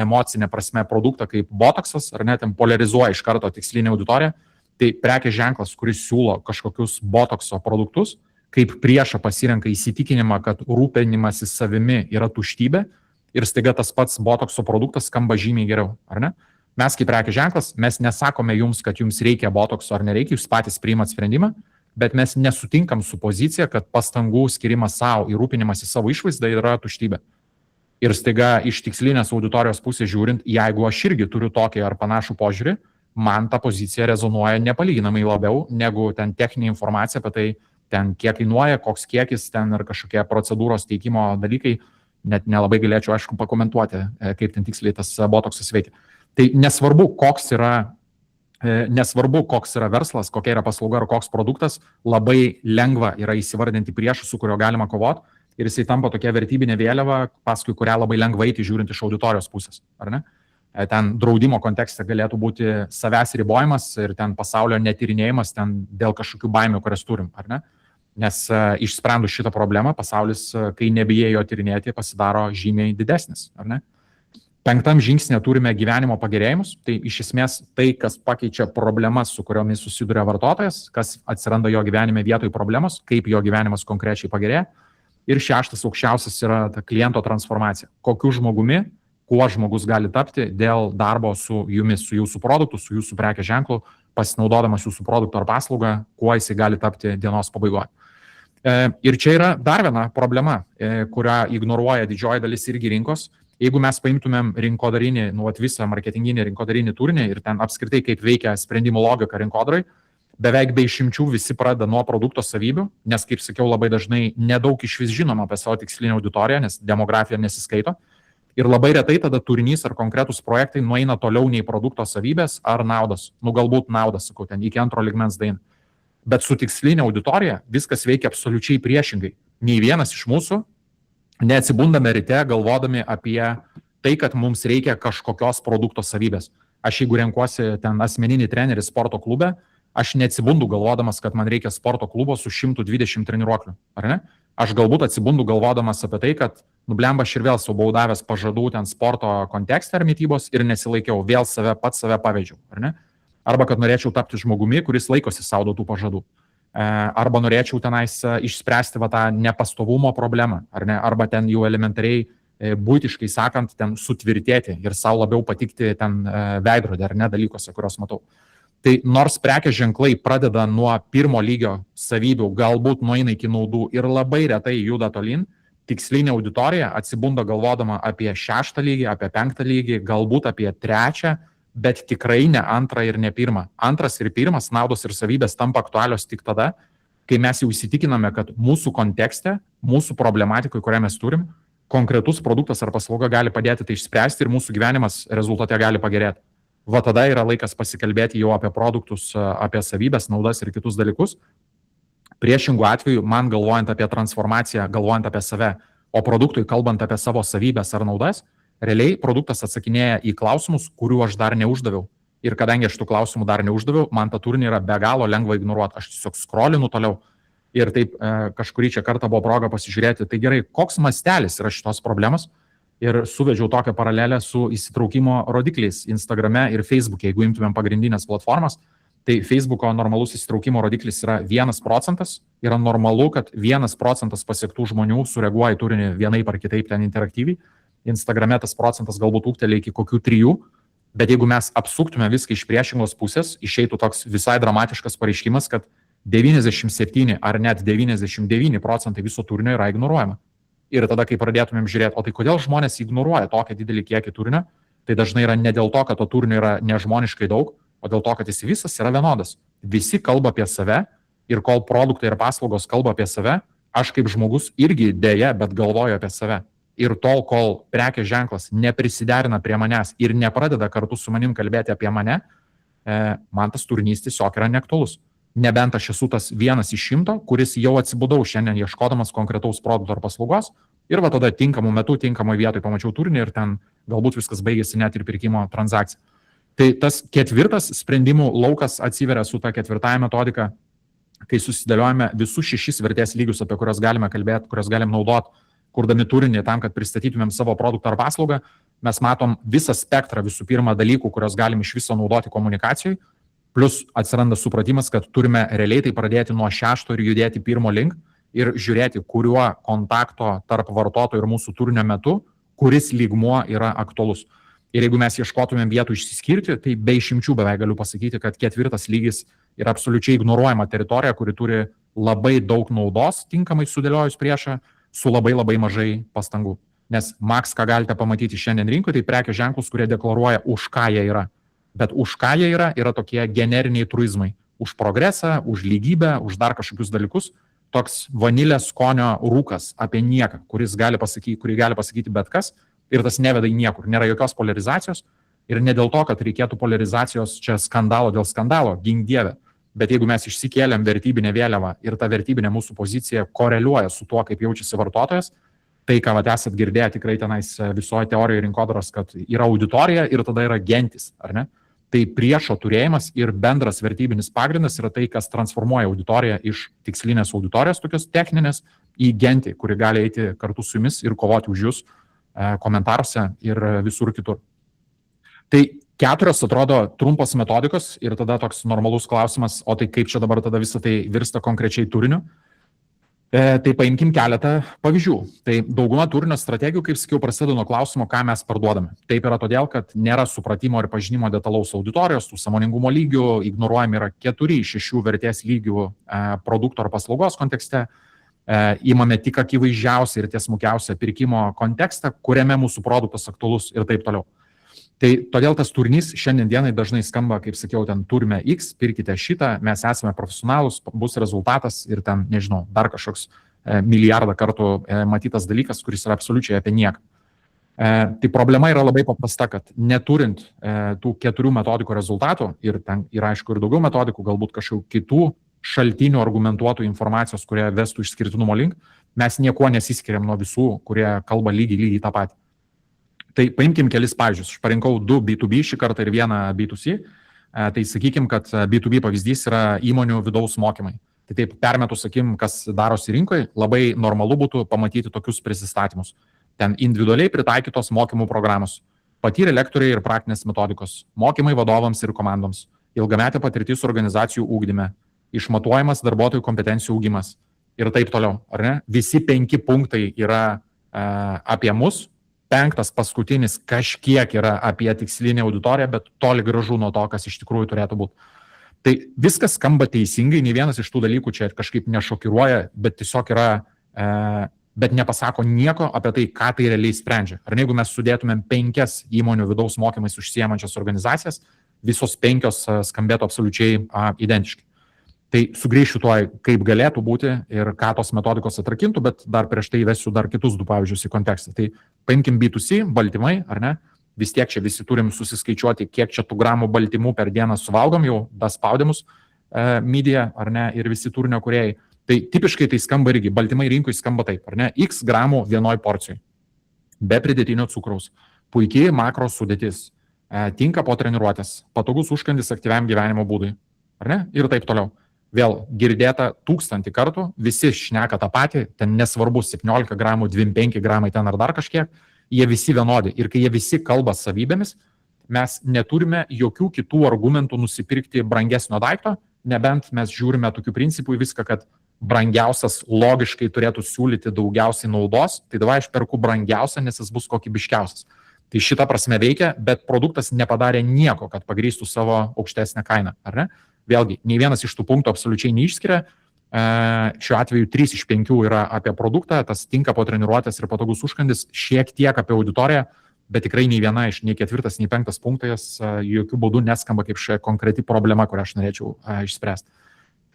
emocinę prasme produktą kaip botoksas, ar net ten polarizuoja iš karto tikslinę auditoriją. Tai prekės ženklas, kuris siūlo kažkokius botokso produktus, kaip priešą pasirenka įsitikinimą, kad rūpinimasis savimi yra tuštybė ir staiga tas pats botokso produktas skamba žymiai geriau, ar ne? Mes kaip prekės ženklas, mes nesakome jums, kad jums reikia botokso ar nereikia, jūs patys priimat sprendimą, bet mes nesutinkam su pozicija, kad pastangų skirimas savo ir rūpinimas į savo išvaizdą yra tuštybė. Ir staiga iš tikslinės auditorijos pusės žiūrint, jeigu aš irgi turiu tokį ar panašų požiūrį, man ta pozicija rezonuoja nepalyginamai labiau negu ten techninė informacija apie tai, ten kiek kainuoja, koks kiekis, ten ar kažkokie procedūros teikimo dalykai, net nelabai galėčiau, aišku, pakomentuoti, kaip ten tiksliai tas botoksas veikia. Tai nesvarbu, koks yra verslas, kokia yra paslauga ar koks produktas, labai lengva yra įsivardinti priešą, su kurio galima kovoti ir jisai tampa tokia vertybinė vėliava, paskui kurią labai lengva eiti žiūrint iš auditorijos pusės, ar ne? Ten draudimo kontekste galėtų būti savęs ribojimas ir ten pasaulio netyrinėjimas ten dėl kažkokių baimių, kurias turim, ar ne? Nes išsprendus šitą problemą, pasaulis, kai nebijėjo tyrinėti, pasidaro žymiai didesnis, ar ne? 5 žingsnė turime gyvenimo pagerėjimus, tai iš esmės tai, kas pakeičia problemas, su kuriomis susiduria vartotojas, kas atsiranda jo gyvenime vietoj problemos, kaip jo gyvenimas konkrečiai pagerėja. Ir 6 aukščiausias yra ta kliento transformacija. Kokiu žmogumi, kuo žmogus gali tapti dėl darbo su jumis, su jūsų produktu, su jūsų prekės ženklu, pasinaudodamas jūsų produktu ar paslaugą, kuo jisai gali tapti dienos pabaigoje. Ir čia yra dar viena problema, kurią ignoruoja didžioji dalis irgi rinkos. Jeigu mes paimtumėm rinkodarinį, visą marketinginį rinkodarinį turinį ir ten apskritai kaip veikia sprendimų logika rinkodarai, beveik be išimčių visi pradeda nuo produkto savybių, nes, kaip sakiau, labai dažnai nedaug iš vis žinoma apie savo tikslinę auditoriją, nes demografija nesiskaito. Ir labai retai tada turinys ar konkretus projektai nueina toliau nei produkto savybės ar naudos. Galbūt naudas, sakau, ten iki 2 lygmens daina. Bet su tikslinė auditorija viskas veikia absoliučiai priešingai. Nei vienas iš mūsų neatsibundame ryte galvodami apie tai, kad mums reikia kažkokios produkto savybės. Aš jeigu renkuosi ten asmeninį trenerį sporto klube, aš neatsibundu galvodamas, kad man reikia sporto klubo su 120 treniruoklių, ar ne? Aš galbūt atsibundu galvodamas apie tai, kad nublemba aš ir vėl buvau davęs pažadų ten sporto kontekste ar mitybos ir nesilaikiau, vėl pats save paveidžiau, ar ne? Arba kad norėčiau tapti žmogumi, kuris laikosi sau tų pažadų. Arba norėčiau tenais išspręsti tą nepastovumo problemą, ar ne? Arba ten jau elementariai, būtiškai sakant, ten sutvirtėti ir savo labiau patikti ten veidrodį, ar ne, dalykuose, kuriuos matau. Tai nors prekės ženklai pradeda nuo pirmo lygio savybių, galbūt nueina iki naudų ir labai retai juda tolyn, tikslinė auditorija atsibunda galvodama apie 6 lygį, apie 5 lygį, galbūt apie 3, bet tikrai ne 2 ir ne 1. 2 ir 1 naudos ir savybės tampa aktualios tik tada, kai mes jau įsitikiname, kad mūsų kontekste, mūsų problematikoje, kurią mes turim, konkretus produktas ar paslauga gali padėti tai išspręsti ir mūsų gyvenimas rezultate gali pagerėti. Va tada yra laikas pasikalbėti jau apie produktus, apie savybės, naudas ir kitus dalykus. Priešingų atveju, man galvojant apie transformaciją, galvojant apie save, o produktui kalbant apie savo savybės ar naudas, realiai produktas atsakinėja į klausimus, kurių aš dar neuždaviau. Ir kadangi aš tų klausimų dar neuždaviau, man tą turinį yra be galo lengva ignoruoti. Aš tiesiog scrollinu toliau. Ir taip kažkurį čia kartą buvo proga pasižiūrėti, tai gerai, koks mastelis yra šitos problemos. Ir suvedžiau tokią paralelę su įsitraukimo rodikliais Instagrame ir Facebook'e. Jeigu imtumėm pagrindinės platformas, tai Facebook'o normalus įsitraukimo rodiklis yra 1%. Yra normalu, kad 1% pasiektų žmonių sureaguoja į turinį vienaip ar kitaip ten interaktyviai. Instagrame tas procentas galbūt ūgtelė iki kokių 3%. Bet jeigu mes apsuktume viską iš priešingos pusės, išeitų toks visai dramatiškas pareiškimas, kad 97 ar net 99% viso turinio yra ignoruojama. Ir tada, kai pradėtumėm žiūrėti, o tai kodėl žmonės ignoruoja tokią didelį kiekį turinio, tai dažnai yra ne dėl to, kad to turinio yra nežmoniškai daug, o dėl to, kad jis visas yra vienodas. Visi kalba apie save ir kol produktai ir paslaugos kalba apie save, aš kaip žmogus irgi dėja, bet galvoju apie save. Ir tol, kol prekės ženklas neprisiderina prie manęs ir nepradeda kartu su manim kalbėti apie mane, man tas turinys tiesiog yra neaktualus. Nebent aš esu tas 1 iš 100, kuris jau atsibudau šiandien ieškodamas konkretaus produkto ar paslaugos ir va tada tinkamų metų, tinkamai vietoj pamačiau turinį ir ten galbūt viskas baigėsi net ir pirkimo transakcija. Tai tas 4. sprendimų laukas atsiveria su ta 4. metodika, kai susidėliojame visus 6 vertės lygius, apie kurias galime kalbėti, kurias galim naudoti, kurdami turinį tam, kad pristatytumėm savo produktą ar paslaugą, mes matom visą spektrą visų pirma dalykų, kurios galim iš viso naudoti komunikacijai, plus atsiranda supratimas, kad turime realiai tai pradėti nuo 6 ir judėti 1 link ir žiūrėti, kuriuo kontakto tarp vartotojų ir mūsų turinio metu, kuris lygmuo yra aktualus. Ir jeigu mes ieškotumėm vietų išsiskirti, tai be išimčių beveik galiu pasakyti, kad 4. lygis yra absoliučiai ignoruojama teritorija, kuri turi labai daug naudos, tinkamai sudėliojus priešą, su labai mažai pastangų. Nes maks, ką galite pamatyti šiandien rinkoje, tai prekės ženklus, kurie deklaruoja, už ką jie yra. Bet už ką jie yra tokie generiniai truizmai. Už progresą, už lygybę, už dar kažkokius dalykus. Toks vanilės skonio rūkas apie nieką, kurį gali pasakyti bet kas. Ir tas neveda į niekur. Nėra jokios polarizacijos. Ir ne dėl to, kad reikėtų polarizacijos čia skandalo dėl skandalo, gink dieve. Bet jeigu mes išsikėlėm vertybinę vėliavą ir ta vertybinė mūsų pozicija koreliuoja su tuo, kaip jaučiasi vartotojas, tai, ką esat girdėję tikrai tenais visoje teorijoje rinkodaros, kad yra auditorija ir tada yra gentis, ar ne? Tai priešo turėjimas ir bendras vertybinis pagrindas yra tai, kas transformuoja auditoriją iš tikslinės auditorijos, tokios techninės, į gentį, kuri gali eiti kartu su jumis ir kovoti už jūs komentaruose ir visur kitur. Tai 4 atrodo trumpos metodikos ir tada toks normalus klausimas, o tai kaip čia dabar tada visą tai virsta konkrečiai turiniu. Tai paimkim keletą pavyzdžių. Tai dauguma turinio strategijų, kaip sakiau, prasideda nuo klausimo, ką mes parduodame. Taip yra todėl, kad nėra supratimo ir pažinimo detalaus auditorijos, tų sąmoningumo lygių, ignoruojami yra 4 iš 6 vertės lygių produkto ar paslaugos kontekste. Įmame tik akivaizdžiausią ir tiesmukiausią pirkimo kontekstą, kuriame mūsų produktas aktualus ir taip toliau. Tai todėl tas turinys šiandien dienai dažnai skamba, kaip sakiau, ten turime X, pirkite šitą, mes esame profesionalus, bus rezultatas ir ten, nežinau, dar kažkoks milijardą kartų matytas dalykas, kuris yra absoliučiai apie nieką. Tai problema yra labai paprasta, kad neturint tų 4 metodikų rezultatų, ir ten yra aišku ir daugiau metodikų, galbūt kažkokių kitų šaltinių argumentuotų informacijos, kurie vestų išskirtinumo link, mes niekuo nesiskiriam nuo visų, kurie kalba lygiai tą patį. Tai paimkim kelis pavyzdžius. Aš parinkau 2 B2B šį kartą ir 1 B2C. Tai sakykim, kad B2B pavyzdys yra įmonių vidaus mokymai. Tai taip permetu, sakykim, kas darosi rinkoje, labai normalu būtų pamatyti tokius prisistatymus. Ten individualiai pritaikytos mokymų programos, patyrę lektoriai ir praktinės metodikos, mokymai vadovams ir komandoms, ilgametė patirtis organizacijų ugdyme, išmatuojamas darbuotojų kompetencijų augimas ir taip toliau. Ar ne? Visi 5 punktai yra apie mus. 5 paskutinis kažkiek yra apie tikslinę auditoriją, bet toli gražu nuo to, kas iš tikrųjų turėtų būti. Tai viskas skamba teisingai, nei vienas iš tų dalykų čia kažkaip nešokiruoja, bet tiesiog yra, bet nepasako nieko apie tai, ką tai realiai sprendžia. Ar jeigu mes sudėtumėm 5 įmonių vidaus mokymais užsiemančias organizacijas, visos 5 skambėtų absoliučiai identiškai. Tai sugrįšiu tuo, kaip galėtų būti ir ką tos metodikos atrakintų, bet dar prieš tai įvesiu dar kitus du pavyzdžius į kontekstą. Tai paimkim B2C, baltymai, ar ne? Vis tiek čia visi turim susiskaičiuoti, kiek čia tų gramų baltymų per dieną suvalgom, jau spaudimus media, ar ne, ir visi turinio kūrėjai. Tai tipiškai tai skamba irgi, baltymai rinkui skamba taip, ar ne, x gramų vienoj porcijai, be pridėtinio cukraus, puikiai makro sudėtis, tinka po treniruotės, patogus užkandis aktyviam gyvenimo būdui, ar ne, ir taip toliau. Vėl girdėta 1000 kartų, visi šneka tą patį, ten nesvarbu 17 gramų, 25 gramai ten ar dar kažkiek, jie visi vienodi. Ir kai jie visi kalba savybėmis, mes neturime jokių kitų argumentų nusipirkti brangesnio daikto, nebent mes žiūrime tokių principų į viską, kad brangiausias logiškai turėtų siūlyti daugiausiai naudos, tai davai aš perku brangiausią, nes jis bus kokybiškiausias. Tai šita prasme veikia, bet produktas nepadarė nieko, kad pagrįstų savo aukštesnę kainą, ar ne? Vėlgi, nei vienas iš tų punktų absoliučiai neišskiria. Šiuo atveju 3 iš 5 yra apie produktą, tas tinka po treniruotės ir patogus užkandis, šiek tiek apie auditoriją, bet tikrai nei viena iš nei 4, nei 5 punktas jokių būdų neskamba kaip šia konkreti problema, kurią aš norėčiau išspręsti.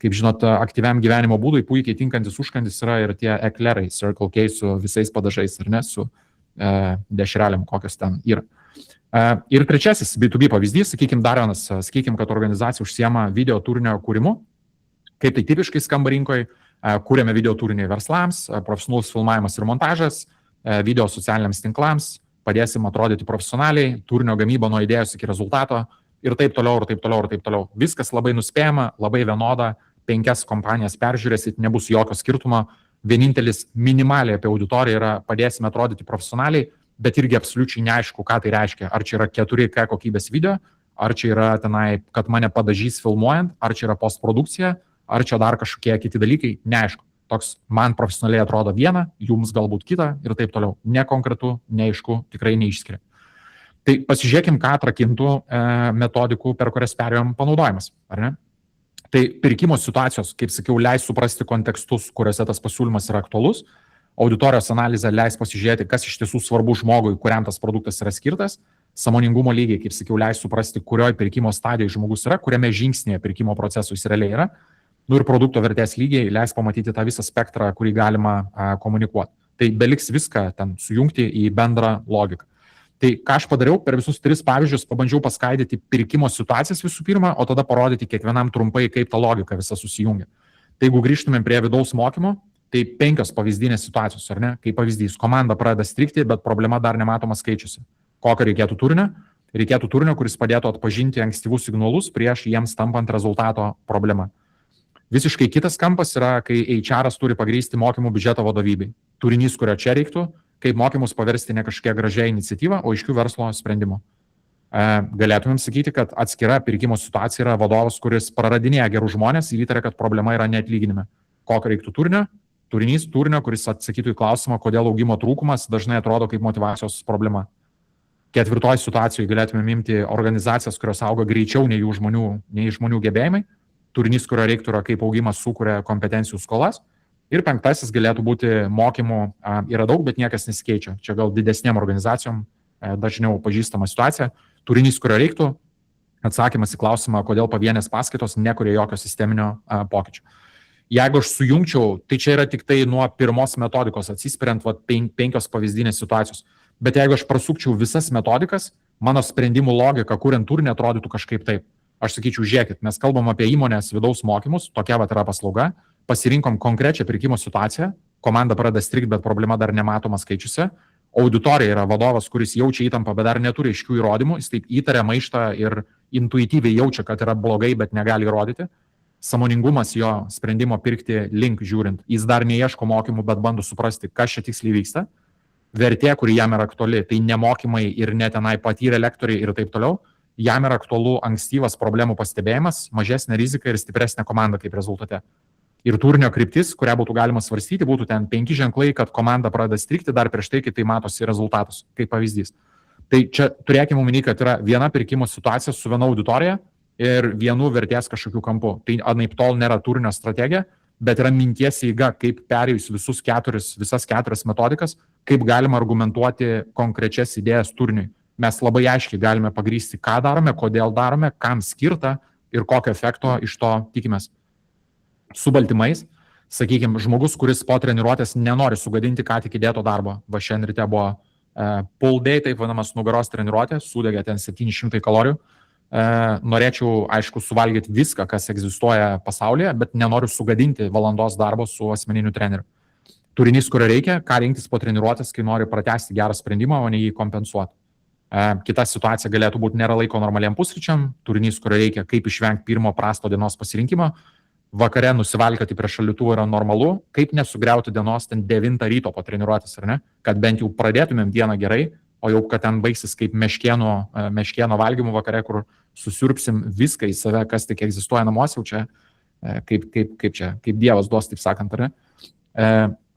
Kaip žinot, aktyviam gyvenimo būdui puikiai tinkantis užkandis yra ir tie eklerai, Circle K su visais padažais, ar ne, su dešrelėm, kokios ten yra. Ir trečiasis B2B pavyzdys, sakykime, dar vienas, sakykime, kad organizacija užsiema video turinio kūrimu. Kaip tai tipiškai skamba rinkoje, kūrėme video turinį verslams, profesionalus filmavimas ir montažas, video socialiniams tinklams, padėsim atrodyti profesionaliai, turinio gamyba nuo idėjos iki rezultato ir taip toliau, ir taip toliau, ir taip toliau. Viskas labai nuspėjama, labai vienoda, 5 kompanijas peržiūrėsit, nebus jokio skirtumo. Vienintelis minimaliai apie auditoriją yra padėsime atrodyti profesionaliai, bet irgi absoliučiai neaišku, ką tai reiškia. Ar čia yra 4K kokybės video, ar čia yra tenai, kad mane padažys filmuojant, ar čia yra postprodukcija, ar čia dar kažkokie kiti dalykai, neaišku. Toks man profesionaliai atrodo viena, jums galbūt kita ir taip toliau. Nekonkretu, neaišku, tikrai neišskiria. Tai pasižiūrėkim, ką atrakintų metodikų, per kurias perėjom panaudojimas, ar ne? Tai pirkimo situacijos, kaip sakiau, leis suprasti kontekstus, kuriuose tas pasiūlymas yra aktualus. Auditorijos analizė leis pasižiūrėti, kas iš tiesų svarbu žmogui, kuriam tas produktas yra skirtas. Sąmoningumo lygiai, kaip sakiau, leis suprasti, kurioje pirkimo stadijoje žmogus yra, kuriame žingsnėje pirkimo procesų jis realiai yra. Ir produkto vertės lygiai leis pamatyti tą visą spektrą, kurį galima komunikuoti. Tai beliks viską ten sujungti į bendrą logiką. Tai ką aš padariau, per visus 3 pavyzdžius pabandžiau paskaidyti pirkimo situacijas visų pirma, o tada parodyti kiekvienam trumpai, kaip ta logika visa susijungia. Tai jeigu grįžtumėm prie vidaus mokymo, tai 5 pavyzdinės situacijos, ar ne? Kaip pavyzdys, komanda pradeda strigti, bet problema dar nematoma skaičiuose. Kokio reikėtų turinio? Reikėtų turinio, kuris padėtų atpažinti ankstyvus signalus prieš jiems tampant rezultato problemą. Visiškai kitas kampas yra, kai HR turi pagrįsti mokymų biudžeto vadovybei. Turinys, kurio čia reiktų, kaip mokymus paversti ne kažkokią gražią iniciatyvą, o aiškių verslo sprendimų. Galėtumėm sakyti, kad atskira pirkimo situacija yra vadovas, kuris praradinėja gerų žmonės ir įtaria, kad problema yra ne atlyginime. Kokio reiktų turinio? Turinys turinio, kuris atsakytų į klausimą, kodėl augimo trūkumas dažnai atrodo kaip motyvacijos problema. 4 situacijoje galėtumėm imti organizacijas, kurios auga greičiau nei žmonių gebėjimai. Turinys, kurio reiktų, yra kaip augimas sukuria kompetencijų skolas. Ir 5 galėtų būti mokymų, yra daug, bet niekas nesikeičia. Čia gal didesnėm organizacijom dažniau pažįstama situacija. Turinys, kurio reiktų, atsakymas į klausimą, kodėl pavienės paskaitos nekuria jokio sisteminio pokyčio. Jeigu aš sujungčiau, tai čia yra tik tai nuo pirmos metodikos atsispiriant 5 pavyzdinės situacijos. Bet jeigu aš prasukčiau visas metodikas, mano sprendimų logika, kuriant turinį, atrodytų kažkaip taip. Aš sakyčiau, žiūrėkit, mes kalbam apie įmonės vidaus mokymus, tokia yra paslauga, pasirinkom konkrečią pirkimo situaciją, komanda pradeda strigti, bet problema dar nematoma skaičiuose, auditorija yra vadovas, kuris jaučia įtampą, bet dar neturi aiškių įrodymų, jis taip įtaria maištą ir intuityviai jaučia, kad yra blogai, bet negali įrodyti. Sąmoningumas jo sprendimo pirkti link žiūrint, jis dar neieško mokymų, bet bando suprasti, kas čia tiksliai vyksta. Vertė, kuri jam yra aktuali, tai nemokymai ir netenai patyrę lektoriai ir taip toliau. Jam yra aktualu ankstyvas problemų pastebėjimas, mažesnė rizika ir stipresnė komanda kaip rezultate. Ir turinio kryptis, kurią būtų galima svarstyti, būtų ten 5 ženklai, kad komanda pradeda strigti dar prieš tai, kai tai matosi rezultatus, kaip pavyzdys. Tai čia turėkime omeny, kad yra viena pirkimo situacija su viena auditorija ir vienu vertės kažkokiu kampu. Tai anaiptol nėra turinio strategija, bet yra minties eiga, kaip perėjus visas 4 metodikas, kaip galima argumentuoti konkrečias idėjas turiniui. Mes labai aiškiai galime pagrįsti, ką darome, kodėl darome, kam skirta ir kokio efekto iš to tikimės. su baltymais. Sakykime, žmogus, kuris po treniruotės nenori sugadinti ką tik įdėto darbo. Va šiandien ryte buvo pull day, taip vadinamas nugaros treniruotė, sudegė ten 700 kalorijų. Norėčiau, aišku, suvalgyti viską, kas egzistuoja pasaulyje, bet nenoriu sugadinti valandos darbo su asmeniniu treneriu. Turinys, kurio reikia, ką rinktis po treniruotės, kai nori pratęsti gerą sprendimą, o ne jį kompensuoti. Kita situacija galėtų būti nėra laiko normaliem pusryčiam, turinys, kurio reikia, kaip išvengti pirmo prasto dienos pasirinkimo, vakare nusivalkyti prie šaldytuvų yra normalu, kaip nesugriauti dienos ten 9 ryto po treniruotės, ar ne, kad bent jau pradėtumėm dieną gerai, o jau kad ten baigsis kaip meškieno valgymų vakare, kur susirpsim viską į save, kas tik egzistuoja namuose, jau čia kaip Dievas duos, taip sakant, ar ne.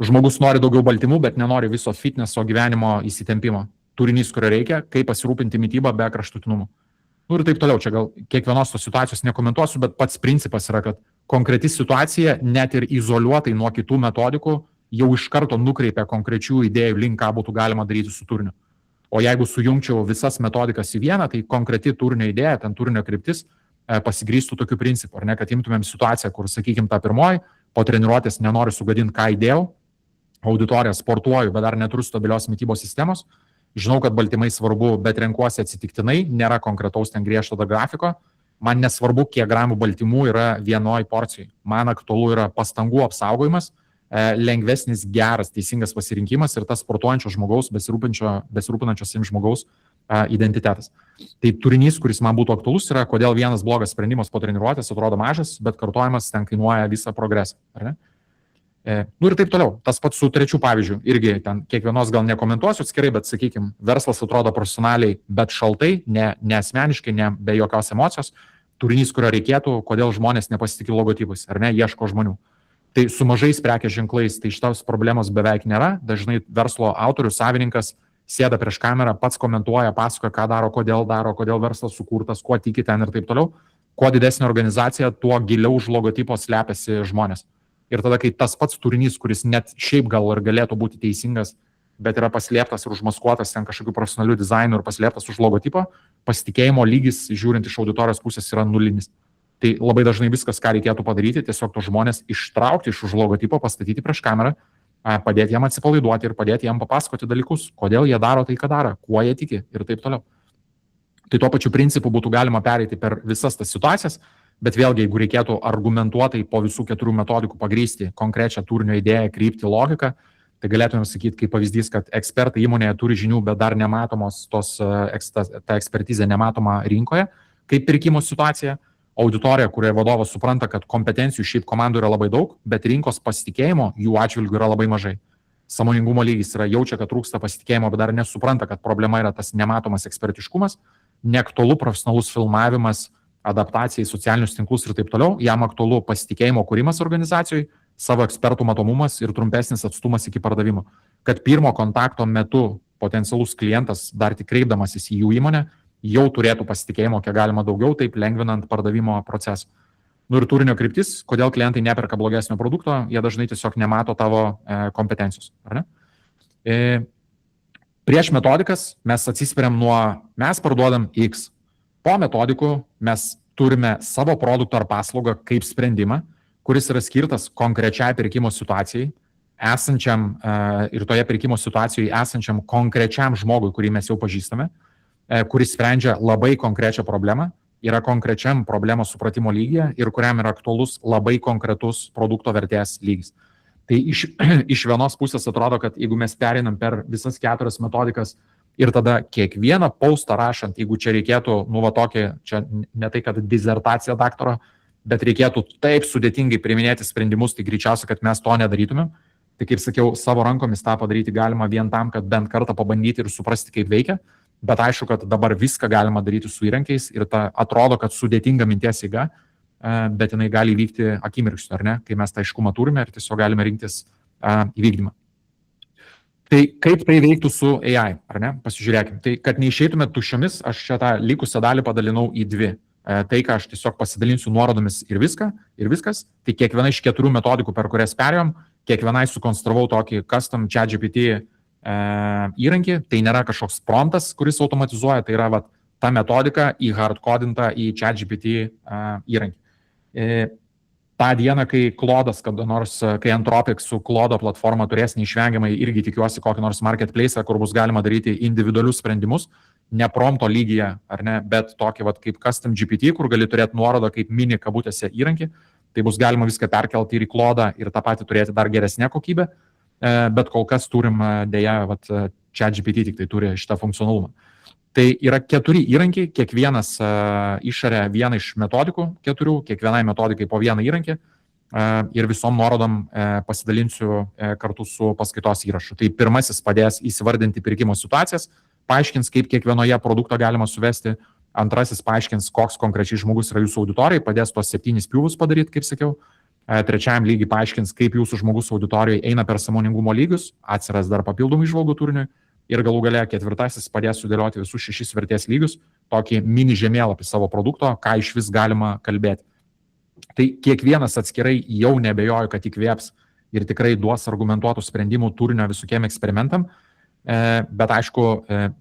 Žmogus nori daugiau baltymų, bet nenori viso fitneso gyvenimo įsitempimo. Turinys, kurio reikia, kaip pasirūpinti mitybą be kraštutinumų. Ir taip toliau, čia gal kiekvienos tos situacijos nekomentuosiu, bet pats principas yra, kad konkreti situacija, net ir izoliuotai nuo kitų metodikų, jau iš karto nukreipia konkrečių idėjų link, ką būtų galima daryti su turiniu. O jeigu sujungčiau visas metodikas į vieną, tai konkreti turinio idėja, ten turinio kryptis pasigrįstų tokiu principu, ar ne, kad imtumėm situaciją, kur, sakykime, ta pirmoji, po treniruotės nenoriu sugadinti, ką įdėjau, auditoriją sportuoju, bet dar neturiu stabilios mitybos sistemos, žinau, kad baltymai svarbu, bet renkuosi atsitiktinai, nėra konkretaus ten griežto grafiko, man nesvarbu, kiek gramų baltymų yra vienoj porcijai, man aktualu yra pastangų apsaugojimas, lengvesnis, geras, teisingas pasirinkimas ir tas sportuojančio žmogaus, besirūpinančio savim žmogaus identitetas. Tai turinys, kuris man būtų aktualus, yra, kodėl vienas blogas sprendimas po treniruotės atrodo mažas, bet kartojimas ten kainuoja visą progresą. Ar ne? Ir taip toliau. Tas pats su trečiu pavyzdžiu. Irgi ten kiekvienos gal nekomentuosiu atskirai, bet sakykime, verslas atrodo profesionaliai, bet šaltai, ne asmeniškai, ne be jokios emocijos. Turinys, kurio reikėtų, kodėl žmonės nepasitikė logotipais, ar ne, ieško žmonių. Tai su mažais prekės ženklais, tai šitos problemos beveik nėra. Dažnai verslo autorius, savininkas sėda prieš kamerą, pats komentuoja, pasakoja, ką daro, kodėl verslas sukurtas, kuo tiki ten ir taip toliau. Kuo didesnė organizacija, tuo giliau už logotipo slepiasi žmonės. Ir tada, kai tas pats turinys, kuris net šiaip gal ir galėtų būti teisingas, bet yra paslėptas ir užmaskuotas ten kažkokiu profesionaliu dizainu ir paslėptas už logotipo, pasitikėjimo lygis, žiūrint iš auditorijos pusės, yra nulinis. Tai labai dažnai viskas, ką reikėtų padaryti, tiesiog tos žmonės ištraukti iš už logotipo, pastatyti prieš kamerą, padėti jam atsipalaiduoti ir padėti jam papasakoti dalykus, kodėl jie daro tai, ką daro, kuo jie tiki ir taip toliau. Tai tuo pačiu principu būtų galima pereiti per visas tas situacijas, bet vėlgi, jeigu reikėtų argumentuotai po visų 4 metodikų pagrįsti konkrečią turinio idėją, kryptį, logiką, tai galėtumėm sakyti kaip pavyzdys, kad ekspertai įmonėje turi žinių, bet dar nematomos ta ekspertizė nematoma rinkoje, kaip pirkimo situacija. Auditorija, kurioje vadovas supranta, kad kompetencijų šiaip komandų yra labai daug, bet rinkos pasitikėjimo jų atžvilgių yra labai mažai. Sąmoningumo lygis yra, jaučia, kad trūksta pasitikėjimo, bet dar nesupranta, kad problema yra tas nematomas ekspertiškumas, neaktualu profesionalus filmavimas, adaptacija į socialinius tinklus ir taip toliau, jam aktualu pasitikėjimo kūrimas organizacijoje, savo ekspertų matomumas ir trumpesnis atstumas iki pardavimo. Kad pirmo kontakto metu potencialus klientas, dar tik kreipdamasis į jų įmonę, jau turėtų pasitikėjimo, kiek galima daugiau, taip lengvinant pardavimo procesą. Ir turinio kryptis, kodėl klientai neperka blogesnio produkto, jie dažnai tiesiog nemato tavo kompetencijos. Ar ne? Prieš metodikas mes atsispiriam mes parduodam X. Po metodikų mes turime savo produktą ar paslaugą kaip sprendimą, kuris yra skirtas konkrečiai pirkimo situacijai, esančiam ir toje pirkimo situacijoje esančiam konkrečiam žmogui, kurį mes jau pažįstame, kuris sprendžia labai konkrečią problemą, yra konkrečiam problemos supratimo lygyje ir kuriam yra aktualus labai konkretus produkto vertės lygis. Tai iš vienos pusės atrodo, kad jeigu mes pereinam per visas 4 metodikas ir tada kiekvieną postą rašant, jeigu čia reikėtų, čia ne tai, kad disertacija daktaro, bet reikėtų taip sudėtingai priiminėti sprendimus, tai greičiausiai, kad mes to nedarytumėm. Tai kaip sakiau, savo rankomis tą padaryti galima vien tam, kad bent kartą pabandyti ir suprasti, kaip veikia. Bet aišku, kad dabar viską galima daryti su įrankiais ir atrodo, kad sudėtinga minties eiga, bet jinai gali įvykti akimirksniu, ar ne, kai mes tą aiškumą turime ir tiesiog galime rinktis įvykdymą. Tai kaip tai veiktų su AI, ar ne? Pasižiūrėkime. Tai kad neišeitume tuščiomis, aš čia tą likusią dalį padalinau į 2. Tai, ką aš tiesiog pasidalinsiu nuorodomis ir viskas, tai kiekviena iš 4 metodikų, per kurias perėjom, kiekvienai sukonstravau tokį custom ChatGPT įrankį, tai nėra kažkoks promptas, kuris automatizuoja, tai yra ta metodika įhardkodinta į ChatGPT įrankį. tą dieną, kai Klodas, kada nors, kai Anthropic su Klodo platforma turės neišvengiamai irgi tikiuosi kokį nors marketplace, kur bus galima daryti individualius sprendimus, ne prompto lygyje, ar ne, bet tokį vat, kaip custom GPT, kur gali turėti nuorodą kaip mini kabutėse įrankį, tai bus galima viską perkelti ir į Klodą ir tą patį turėti dar geresnę kokybę, bet kol kas turim dėja, ChatGPT tik tai turi šitą funkcionalumą. Tai yra 4 įrankiai, kiekvienas išaria vieną iš metodikų 4, kiekvienai metodikai po vieną įrankį ir visom nuorodom pasidalinsiu kartu su paskaitos įrašu. Tai pirmasis padės įsivardinti pirkimo situacijas, paaiškins, kaip kiekvienoje produkto galima suvesti, antrasis paaiškins, koks konkrečiai žmogus yra jūsų auditorijai, padės tuos 7 pjūvus padaryti, kaip sakiau, trečiajam lygiai paaiškins, kaip jūsų žmogus auditorijai eina per sąmoningumo lygius, atsiras dar papildomų įžvalgų turiniui. Ir galų gale ketvirtasis padės sudėlioti visus 6 vertės lygius, tokį mini žemėlapį savo produkto, ką iš vis galima kalbėti. Tai kiekvienas atskirai jau nebejoju, kad įkvėps ir tikrai duos argumentuotų sprendimų turinio visokiem eksperimentam, bet aišku,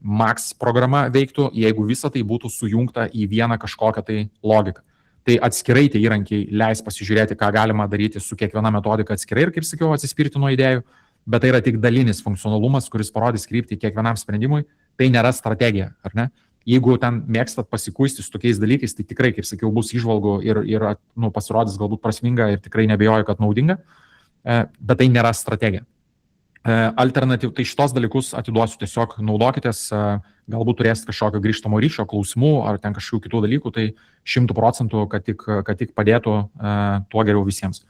Max programa veiktų, jeigu visa tai būtų sujungta į vieną kažkokią tai logiką. Tai atskirai tie įrankiai leis pasižiūrėti, ką galima daryti su kiekviena metodika atskirai ir, kaip sakiau, atsispirti nuo idėjų. Bet tai yra tik dalinis funkcionalumas, kuris parodys kryptį kiekvienam sprendimui, tai nėra strategija, ar ne? Jeigu ten mėgstat pasikuisti su tokiais dalykais, tai tikrai, kaip sakiau, bus įžvalgų ir pasirodys galbūt prasminga ir tikrai nebejoju, kad naudinga, bet tai nėra strategija. Alternatyv, tai šitos dalykus atiduosiu tiesiog naudokitės, galbūt turėsit kažkokio grįžtamo ryšio, klausimų ar ten kažkokių kitų dalykų, tai 100%, kad tik padėtų, tuo geriau visiems.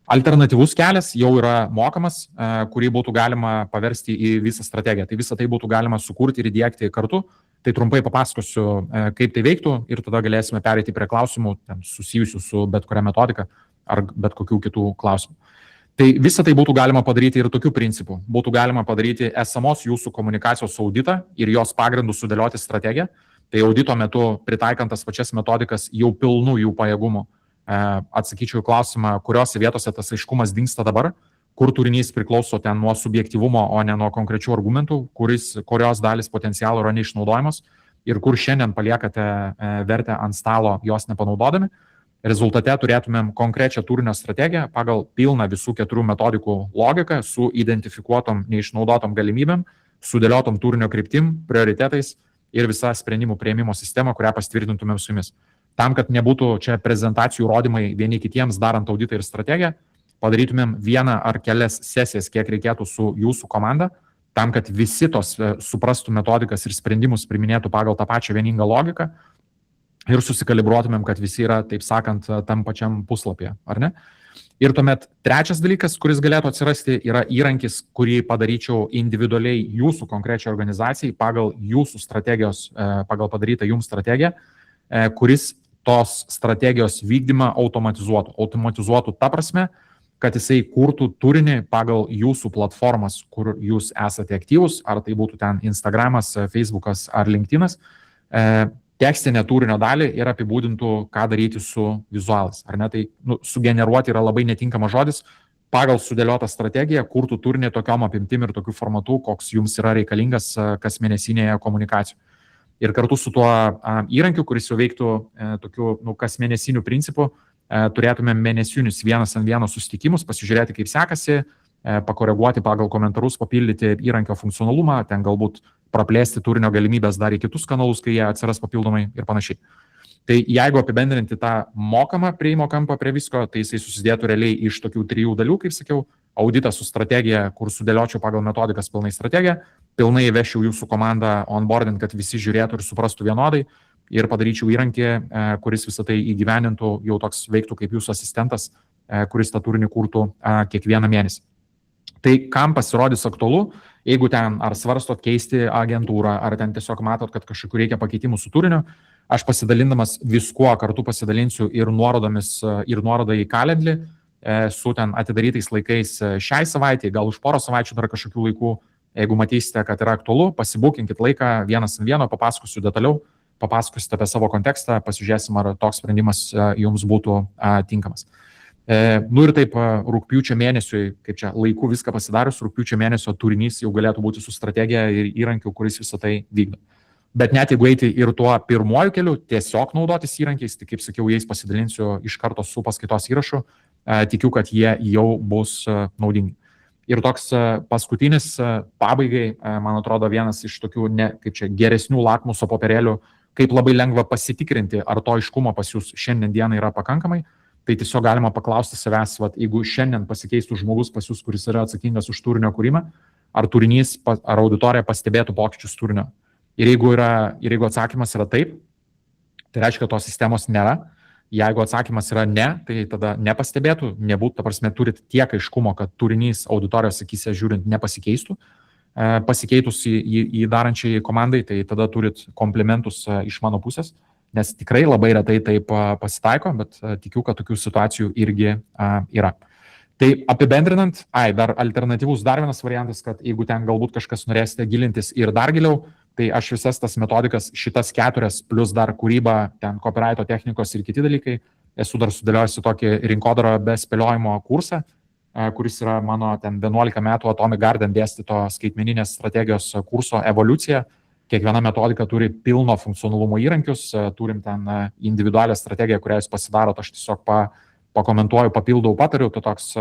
Alternatyvus kelias jau yra mokamas, kurį būtų galima paversti į visą strategiją. Tai visą tai būtų galima sukurti ir įdiegti kartu. Tai trumpai papasakosiu, kaip tai veiktų ir tada galėsime pereiti prie klausimų susijusių su bet kuria metodika ar bet kokių kitų klausimų. Tai visą tai būtų galima padaryti ir tokiu principu. Būtų galima padaryti esamos jūsų komunikacijos auditą ir jos pagrindų sudėlioti strategiją. Tai audito metu pritaikant tas pačias metodikas jau pilnų jų pajėgumų. Atsakyčiau į klausimą, kuriuose vietose tas aiškumas dingsta dabar, kur turinys priklauso ten nuo subjektyvumo, o ne nuo konkrečių argumentų, kurios dalis potencialo yra neišnaudojamos ir kur šiandien paliekate vertę ant stalo jos nepanaudodami. Rezultate turėtumėm konkrečią turinio strategiją pagal pilną visų 4 metodikų logiką su identifikuotom neišnaudotom galimybėm, sudėliotom turinio kryptim, prioritetais ir visa sprendimų priėmimo sistema, kurią pastvirtintumėm su jumis. Tam, kad nebūtų čia prezentacijų rodymai vieni kitiems darant auditą ir strategiją, padarytumėm vieną ar kelias sesijas, kiek reikėtų su jūsų komanda, tam, kad visi tos suprastų metodikas ir sprendimus priminėtų pagal tą pačią vieningą logiką ir susikalibruotumėm, kad visi yra, taip sakant, tam pačiam puslapyje, ar ne? Ir tuomet trečias dalykas, kuris galėtų atsirasti, yra įrankis, kurį padaryčiau individualiai jūsų konkrečiai organizacijai pagal jūsų strategijos, pagal padarytą jums strategiją, kuris tos strategijos vykdymą automatizuotų. Automatizuotų ta prasme, kad jisai kurtų turinį pagal jūsų platformas, kur jūs esate aktyvus, ar tai būtų ten Instagramas, Facebookas ar LinkedInas, tekstinę turinio dalį ir apibūdintų, ką daryti su vizualas. Ar ne? Tai sugeneruoti yra labai netinkamas žodis, pagal sudėliotą strategiją kurtų turinį tokiom apimtim ir tokiu formatu, koks jums yra reikalingas kasmėnesinėje komunikacijoje. Ir kartu su tuo įrankiu, kuris jau veiktų tokiu kasmėnesiniu principu, turėtume mėnesinius vienas ant vieno susitikimus, pasižiūrėti, kaip sekasi, pakoreguoti pagal komentarus, papildyti įrankio funkcionalumą, ten galbūt praplėsti turinio galimybės dar į kitus kanalus, kai jie atsiras papildomai ir panašiai. Tai jeigu apibendrinti tą mokamą prieimo kampą prie visko, tai jisai susidėtų realiai iš tokių 3 dalių, kaip sakiau, auditas su strategija, kur sudėliočiau pagal metodikas pilnai strategiją, pilnai įvešiau jūsų komandą onboardint, kad visi žiūrėtų ir suprastų vienodai ir padaryčiau įrankį, kuris visą tai įgyvenintų, jau toks veiktų kaip jūsų asistentas, kuris tą turinį kurtų kiekvieną mėnesį. Tai kam pasirodys aktualu, jeigu ten ar svarstot keisti agentūrą, ar ten tiesiog matot, kad kažkokių reikia pakeitimų su turiniu, aš pasidalindamas viskuo kartu pasidalinsiu ir nuorodą į kalendrį, su ten atidarytais laikais šiai savaitei, gal už porą savaičių dar kažkokių laikų, jeigu matysite, kad yra aktualu, pasibukinkit laiką vienas ant vieno, papasakosiu detaliau, papasakosite apie savo kontekstą, pasižiūrėsim, ar toks sprendimas jums būtų tinkamas. Ir taip rugpjūčio mėnesiui, kaip čia laiku viską pasidarius, rugpjūčio mėnesio turinys jau galėtų būti su strategija ir įrankiu, kuris visą tai vykdo. Bet net jeigu eiti ir tuo pirmuoju keliu, tiesiog naudotis įrankiais, tai kaip sakiau, jais pasidalinsiu iš karto su paskaitos įrašu, tikiu, kad jie jau bus naudingi. Ir toks paskutinis pabaigai, man atrodo, vienas iš tokių geresnių lakmuso popierėlių, kaip labai lengva pasitikrinti, ar to aiškumo pas jūs šiandien dieną yra pakankamai. Tai tiesiog galima paklausti savęs, jeigu šiandien pasikeistų žmogus pas jūs, kuris yra atsakingas už turinio kūrimą, ar turinys, ar auditorija pastebėtų pokyčius turinio. Ir jeigu atsakymas yra taip, tai reiškia, kad tos sistemos nėra. Jeigu atsakymas yra ne, tai tada nepastebėtų, nebūtų, ta prasme, turit tiek aiškumo, kad turinys auditorijos akyse žiūrint nepasikeistų. Pasikeitus į darančiai komandai, tai tada turit komplimentus iš mano pusės. Nes tikrai labai retai taip pasitaiko, bet tikiu, kad tokių situacijų irgi yra. Tai apibendrinant, dar alternatyvus dar vienas variantas, kad jeigu ten galbūt kažkas norėsite gilintis ir dar giliau, tai aš visas tas metodikas, šitas 4 plus dar kūryba, ten copywrito technikos ir kiti dalykai, esu dar sudėliojusi tokį rinkodaro be spėliojimo kursą, kuris yra mano ten 11 metų Atomic Garden dėstyto skaitmeninės strategijos kurso evoliucija. Kiekviena metodika turi pilno funkcionalumo įrankius, turim ten individualią strategiją, kurią jūs pasidarot, aš tiesiog pakomentuoju, papildau, patariu, tai toks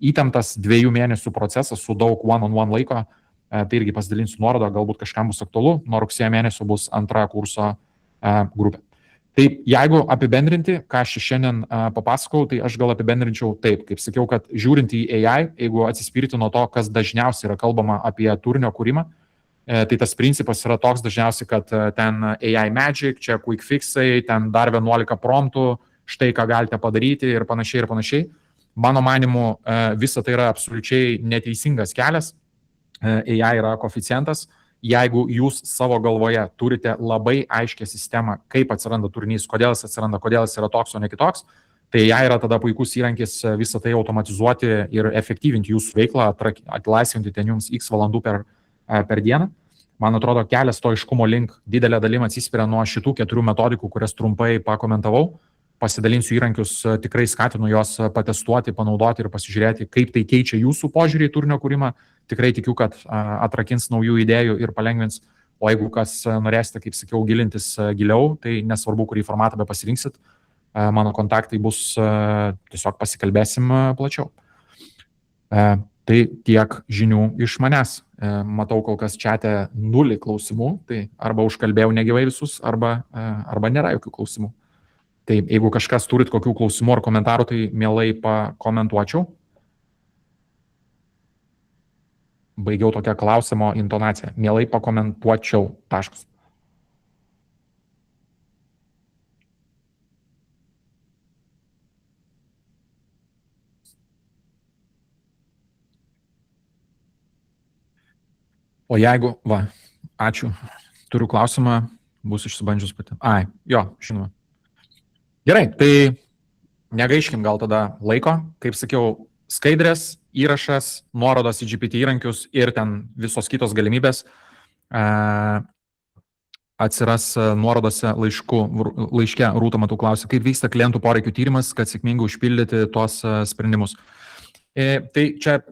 įtemptas 2 mėnesių procesas su daug one-on-one laiko, tai irgi pasidalinsiu nuorodą, galbūt kažkam bus aktualu, nuo rugsėjo mėnesio bus antra kurso grupė. Tai jeigu apibendrinti, ką aš šiandien papasakau, tai aš gal apibendrinčiau taip, kaip sakiau, kad žiūrint į AI, jeigu atsispirti nuo to, kas dažniausiai yra kalbama apie turinio kūrimą, tai tas principas yra toks dažniausiai, kad ten AI Magic, čia quick fixai, ten dar 11 promptų, štai ką galite padaryti ir panašiai ir panašiai. Mano manimu, visa tai yra absoliučiai neteisingas kelias. AI yra koeficientas. Jeigu jūs savo galvoje turite labai aiškę sistemą, kaip atsiranda turinys, kodėl jis atsiranda, kodėl jis yra toks, o ne kitoks, tai AI yra tada puikus įrankis visą tai automatizuoti ir efektyvinti jūsų veiklą, atlaisvinti ten jums X valandų per dieną. Man atrodo, kelias to aiškumo link didelė dalim atsispiria nuo šitų 4 metodikų, kurias trumpai pakomentavau. Pasidalinsiu įrankius, tikrai skatinu juos patestuoti, panaudoti ir pasižiūrėti, kaip tai keičia jūsų požiūrį į turinio kūrimą. Tikrai tikiu, kad atrakins naujų idėjų ir palengvins. O jeigu kas norėsite, kaip sakiau, gilintis giliau, tai nesvarbu, kurį formatą be pasirinksit, mano kontaktai bus, tiesiog pasikalbėsim plačiau. Tai tiek žinių iš manęs. Matau kol kas čiate 0 klausimų, tai arba užkalbėjau negyvai visus, arba nėra jokių klausimų. Tai jeigu kažkas turit kokių klausimų ar komentarų, tai mielai pakomentuočiau. Baigiau tokią klausimo intonaciją. Mielai pakomentuočiau. Taškas. O jeigu, ačiū, turiu klausimą, bus išsibandžius pati. Jo, žinoma. Gerai, tai negaiškim gal tada laiko, kaip sakiau, skaidrės, įrašas, nuorodos į GPT įrankius ir ten visos kitos galimybės atsiras nuorodose laiške. Rūta, matau, klausia, kaip vyksta klientų poreikių tyrimas, kad sėkmingai užpildyti tuos sprendimus. Tai čia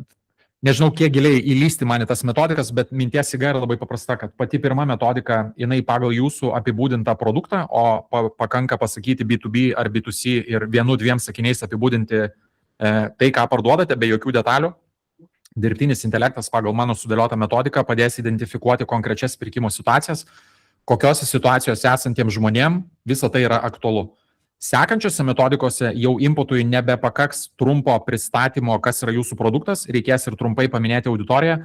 nežinau, kiek giliai įlysti man į tas metodikas, bet minties įga yra labai paprasta, kad pati pirma metodika, jinai pagal jūsų apibūdintą produktą, o pakanka pasakyti B2B ar B2C ir 1-2 sakiniais apibūdinti tai, ką parduodate, be jokių detalių. Dirbtinis intelektas pagal mano sudėliotą metodiką padės identifikuoti konkrečias pirkimo situacijas, kokiose situacijose esantiems žmonėm visa tai yra aktualu. Sekančiose metodikose jau inputui nebepakaks trumpo pristatymo, kas yra jūsų produktas, reikės ir trumpai paminėti auditoriją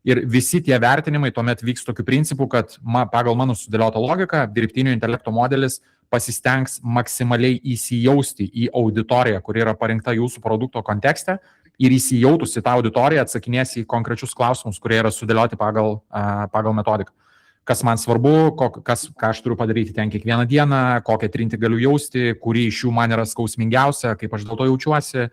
ir visi tie vertinimai tuomet vyks tokiu principu, kad pagal mano sudėliotą logiką dirbtinio intelekto modelis pasistengs maksimaliai įsijausti į auditoriją, kuri yra parinkta jūsų produkto kontekste ir įsijautus į tą auditoriją atsakinės į konkrečius klausimus, kurie yra sudėlioti pagal metodiką. Kas man svarbu, ką aš turiu padaryti ten kiekvieną dieną, kokią trintį galiu jausti, kuri iš jų man yra skausmingiausia, kaip aš dėl to jaučiuosi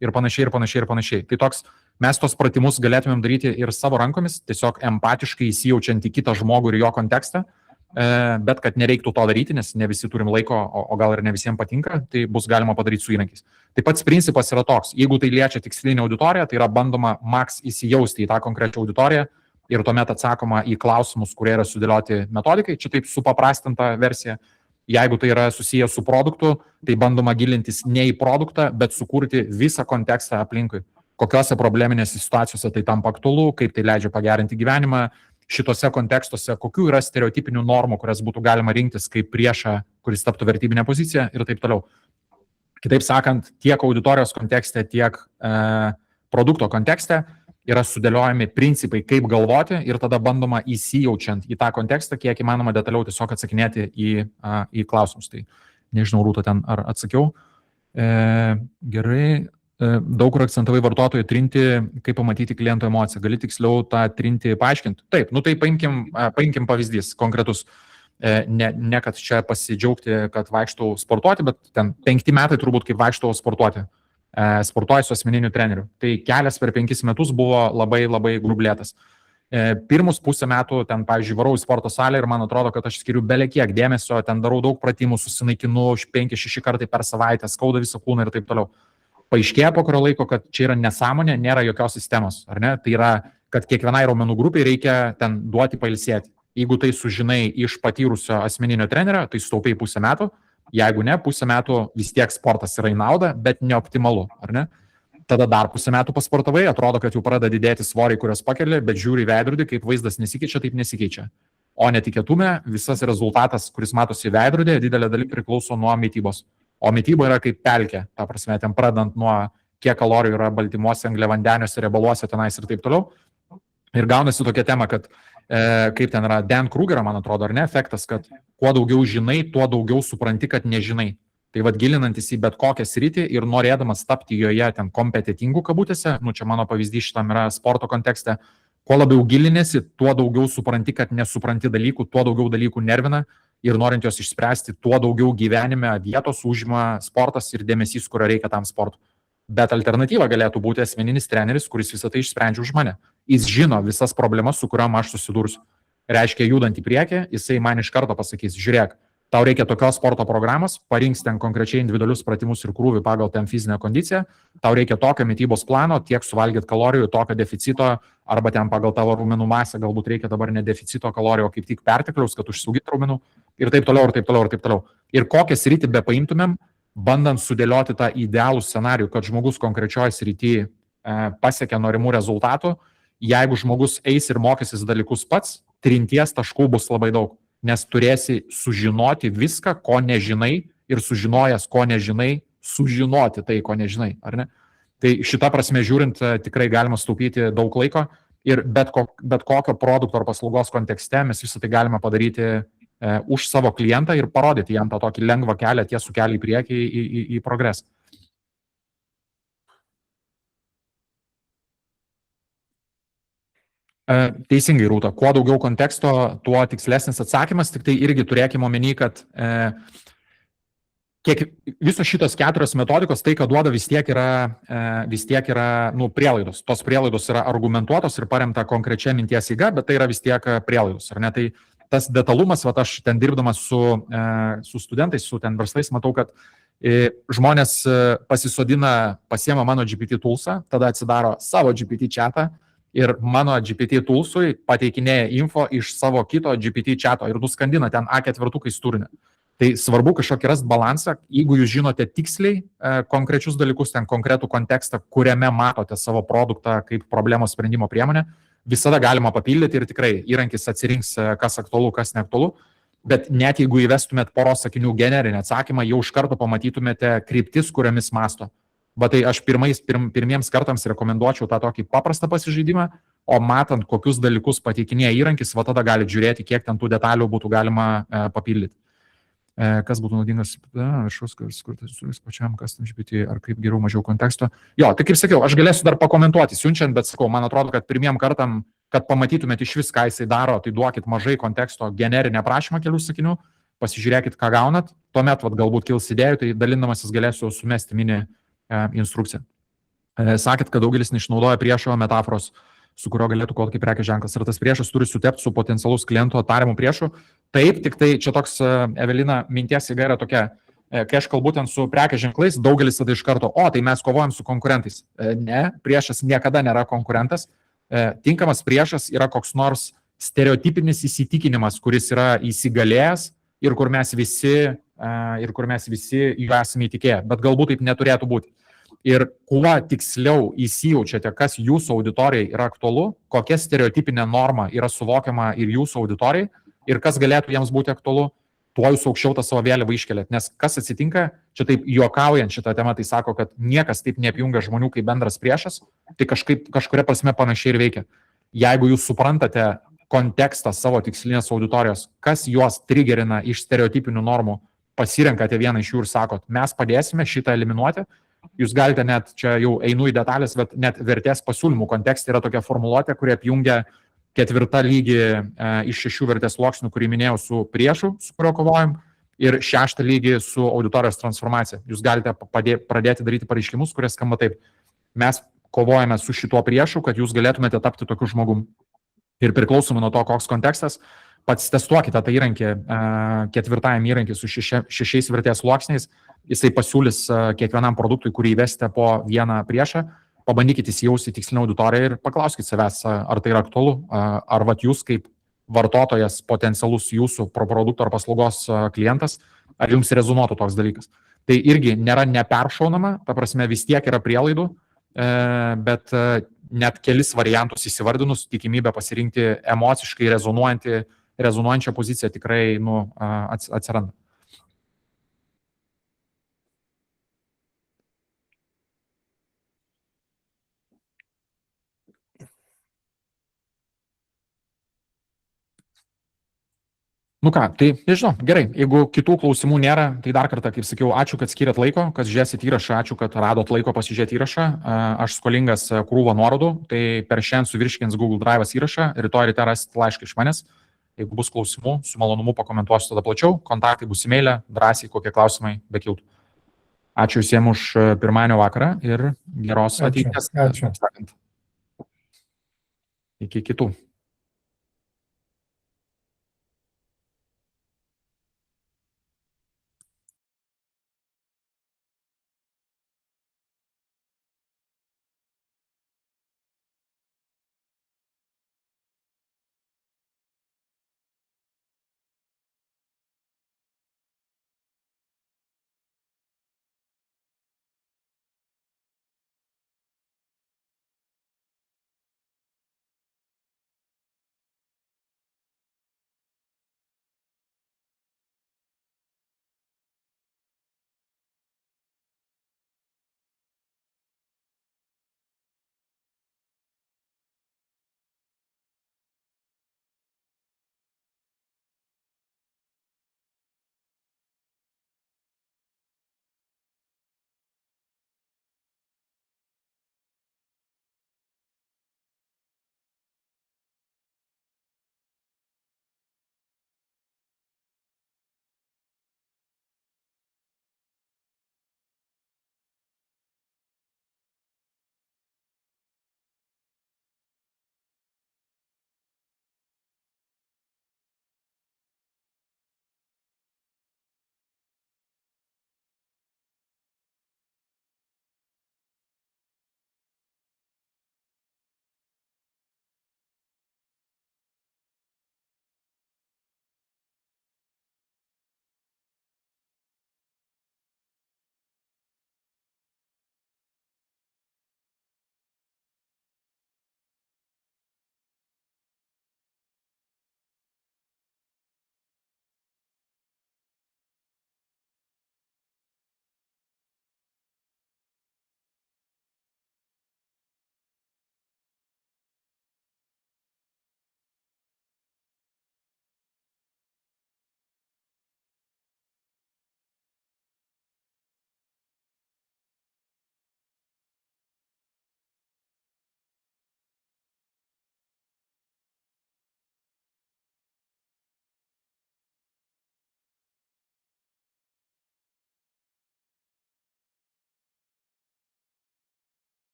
ir panašiai, ir panašiai, ir panašiai. Tai toks, mes tos pratimus galėtumėm daryti ir savo rankomis, tiesiog empatiškai įsijaučiant į kitą žmogų ir jo kontekstą, bet kad nereiktų to daryti, nes ne visi turim laiko, o gal ir ne visiems patinka, tai bus galima padaryti su įrankiais. Tai pats principas yra toks, jeigu tai liečia tikslinę auditoriją, tai yra bandoma maks įsijausti į tą konkrečią auditoriją, ir tuomet atsakoma į klausimus, kurie yra sudėlioti metodikai, čia taip supaprastinta versija. Jeigu tai yra susijęs su produktu, tai bandoma gilintis ne į produktą, bet sukurti visą kontekstą aplinkui. Kokiose probleminėse situacijose tai tampa aktualu, kaip tai leidžia pagerinti gyvenimą, šitose kontekstuose, kokių yra stereotipinių normų, kurias būtų galima rinktis kaip priešą, kuris taptų vertybinę poziciją ir taip toliau. Kitaip sakant, tiek auditorijos kontekste, tiek produkto kontekste yra sudėliojami principai, kaip galvoti ir tada bandoma įsijaučiant į tą kontekstą, kiek įmanoma detaliau tiesiog atsakinėti į klausimus. Tai nežinau, Rūta, ten ar atsakiau. Gerai, daug kur akcentavai vartotojų trinti, kaip pamatyti kliento emociją. Gali tiksliau tą trinti paaiškinti? Taip, nu tai paimkim pavyzdys konkretus. Ne kad čia pasidžiaugti, kad vaikštau sportuoti, bet ten 5 metai turbūt kaip vaikštau sportuoti. Sportuoju su asmeniniu treneriu. Tai kelias per 5 metus buvo labai grublėtas. Pirmus pusę metų ten, pavyzdžiui, varau į sporto salę ir man atrodo, kad aš skiriu belekiek dėmesio, ten darau daug pratimų, susinaikinu 5-6 kartai per savaitę, skauda visą kūną ir taip toliau. Paaiškėja po kurio laiko, kad čia yra nesąmonė, nėra jokios sistemos, ar ne? Tai yra, kad kiekvienai raumenų grupiai reikia ten duoti pailsėti. Jeigu tai sužinai iš patyrusio asmeninio trenerio, tai sutaupai pusę metų. Jeigu ne, pusę metų vis tiek sportas yra į naudą, bet neoptimalu, ar ne? Tada dar pusę metų pasportavai, atrodo, kad jau pradeda didėti svoriai, kurios pakeli, bet žiūri į veidrodį, kaip vaizdas nesikeičia, taip nesikeičia. O netikėtume, visas rezultatas, kuris matosi į veidrodį, didelė dalis priklauso nuo mitybos. O mityba yra kaip pelkė, ta prasme, ten pradant nuo kiek kalorijų yra baltymuose, angliavandeniuose, riebaluose tenais ir taip toliau. Ir gaunasi tokia tema, kad kaip ten yra Dan Krugerio, man atrodo, ar ne, efektas, kad kuo daugiau žinai, tuo daugiau supranti, kad nežinai. Tai vad gilinantis į bet kokią sritį ir norėdamas tapti joje ten kompetitingų kabutėse, nu čia mano pavyzdys šitam yra sporto kontekste, kuo labiau gilinėsi, tuo daugiau supranti, kad nesupranti dalykų, tuo daugiau dalykų nervina ir norint juos išspręsti, tuo daugiau gyvenime vietos užima sportas ir dėmesys, kurio reikia tam sportui. Bet alternatyva galėtų būti asmeninis treneris, kuris visą tai išsprendžia už mane. Jis žino visas problemas, su kuriuom aš susidursiu. Reiškia, judant į priekį, jisai man iš karto pasakys, žiūrėk, tau reikia tokios sporto programos, parinks ten konkrečiai individualius pratimus ir krūvį pagal ten fizinę kondiciją, tau reikia tokio mitybos plano, tiek suvalgyti kalorijų, tokio deficito, arba ten pagal tavo raumenų masę galbūt reikia dabar ne deficito kalorijų, o kaip tik pertekliaus, kad užsiaugyt raumenų ir taip toliau, ir taip toliau, ir taip toliau. Ir kokią sritį be paimtumėm, bandant sudėlioti tą idealų scenarijų, kad žmogus konkrečioje srityje pasiekia norimų rezultatų, jeigu žmogus eis ir mokysis dalykus pats, trinties taškų bus labai daug, nes turėsi sužinoti viską, ko nežinai ir sužinojęs, ko nežinai, sužinoti tai, ko nežinai, ar ne? Tai šita prasme žiūrint, tikrai galima sutaupyti daug laiko ir bet kokio produkto ar paslaugos kontekste mes visą tai galime padaryti už savo klientą ir parodyti jam tą tokį lengvą kelią, tiesų kelią į priekį, į progresą. Teisingai, Rūta, kuo daugiau konteksto, tuo tikslesnis atsakymas, tik tai irgi turėkime omeny, kad visos šitos 4 metodikos, tai, ką duoda, vis tiek yra prielaidos. Tos prielaidos yra argumentuotos ir paremta konkrečia minties eiga, bet tai yra vis tiek prielaidos, ar ne? Tai tas detalumas, va, aš ten dirbdamas su studentais, su ten verslais, matau, kad žmonės pasiema mano GPT toolsą, tada atsidaro savo GPT chatą ir mano GPT toolsui pateikinėja info iš savo kito GPT chato ir nuskandina ten A4 turinį. Tai svarbu kažkokį rast balansą, jeigu jūs žinote tiksliai konkrečius dalykus, ten konkretų kontekstą, kuriame matote savo produktą kaip problemos sprendimo priemonę, visada galima papildyti ir tikrai įrankis atsirinks, kas aktualu, kas neaktualu, bet net jeigu įvestumėt poros sakinių generinį atsakymą, jau iš karto pamatytumėte kryptis, kuriomis masto. Bet tai aš pirmiems kartams rekomenduočiau tą tokį paprastą pasižaidimą, o matant, kokius dalykus pateikinėja įrankis, va tada galite žiūrėti, kiek ten tų detalių būtų galima papildyti. Kas būtų naudingas, viršus, skurtas pačiam, kas tam GPT, ar kaip geriau, mažiau konteksto. Jo, tai kaip sakiau, aš galėsiu dar pakomentuoti, siunčiant, bet sakau, man atrodo, kad pirmiem kartam, kad pamatytumėte iš vis, ką jisai daro, tai duokit mažai konteksto, generinį aprašymą kelių sakinių, pasižiūrėkit, ką gaunat, tuomet galbūt kils idėjų, tai dalindamasis galėsiu sumesti mini instrukciją. Sakėt, kad daugelis neišnaudoja priešo metaforos, su kurio galėtų kovoti kaip prekės ženklas. Ar tas priešas turi sutepti su potencialus kliento tariamu priešu? Taip, tik tai čia toks, Evelina, minties eiga yra tokia, kai aš kalbu ten su prekės ženklais, daugelis tada iš karto, o tai mes kovojam su konkurentais. Ne, priešas niekada nėra konkurentas. Tinkamas priešas yra koks nors stereotipinis įsitikinimas, kuris yra įsigalėjęs ir kur mes visi juo esame įtikėję, bet galbūt taip neturėtų būti. Ir kuo tiksliau įsijaučiate, kas jūsų auditorijai yra aktualu, kokia stereotipinė norma yra suvokiama ir jūsų auditorijai, ir kas galėtų jiems būti aktualu, tuo jūs aukščiau tą savo vėliavą iškeliat. Nes kas atsitinka, čia taip juokaujant šitą temą, tai sako, kad niekas taip neapjungia žmonių kaip bendras priešas, tai kažkuria prasme panašiai ir veikia. Jeigu jūs suprantate kontekstą savo tikslinės auditorijos, kas juos trigerina iš stereotipinių normų, pasirenkate vieną iš jų ir sakot, mes padėsime šitą eliminuoti, jūs galite net, čia jau einu į detalės, bet net vertės pasiūlymų kontekste yra tokia formuluotė, kuri apjungia 4 lygį iš 6 vertės sluoksnių, kurį minėjau, su priešu, su kurio kovojam, ir 6 lygį su auditorijos transformacija. Jūs galite pradėti daryti pareiškimus, kurie skamba taip. Mes kovojame su šituo priešu, kad jūs galėtumėte tapti tokiu žmogum. Ir priklausomai nuo to, koks kontekstas, pats testuokite tą įrankį, 4 įrankį su 6 vertės sluoksniais, jisai pasiūlys kiekvienam produktui, kurį įvesite po vieną priešą, pabandykite įsijausti tikslinę auditoriją ir paklauskite savęs, ar tai yra aktualu, ar vat jūs kaip vartotojas, potencialus jūsų produkto ar paslaugos klientas, ar jums rezonuotų toks dalykas. Tai irgi nėra neperšaunama, ta prasme vis tiek yra prielaidų, bet net kelis variantus įsivardinus, tikimybė pasirinkti emociškai rezonuojančią poziciją tikrai atsiranda. Nu ką, tai nežinau, gerai, jeigu kitų klausimų nėra, tai dar kartą, kaip sakiau, ačiū, kad skiriat laiko, kad žiūrėsit įrašą, ačiū, kad radot laiko pasižiūrėti įrašą. Aš skolingas krūvą nuorodų, tai per šiandien suvirškins Google Drive'as įrašą, rytoj ryte rasit laišką iš manęs. Jeigu bus klausimų, su malonumu pakomentuosiu tada plačiau, kontaktai bus e-mailė, drąsiai kokie klausimai bekiltų. Ačiū visiems už pirmadienio vakarą ir geros ateities. Ačiū. Iki kitų.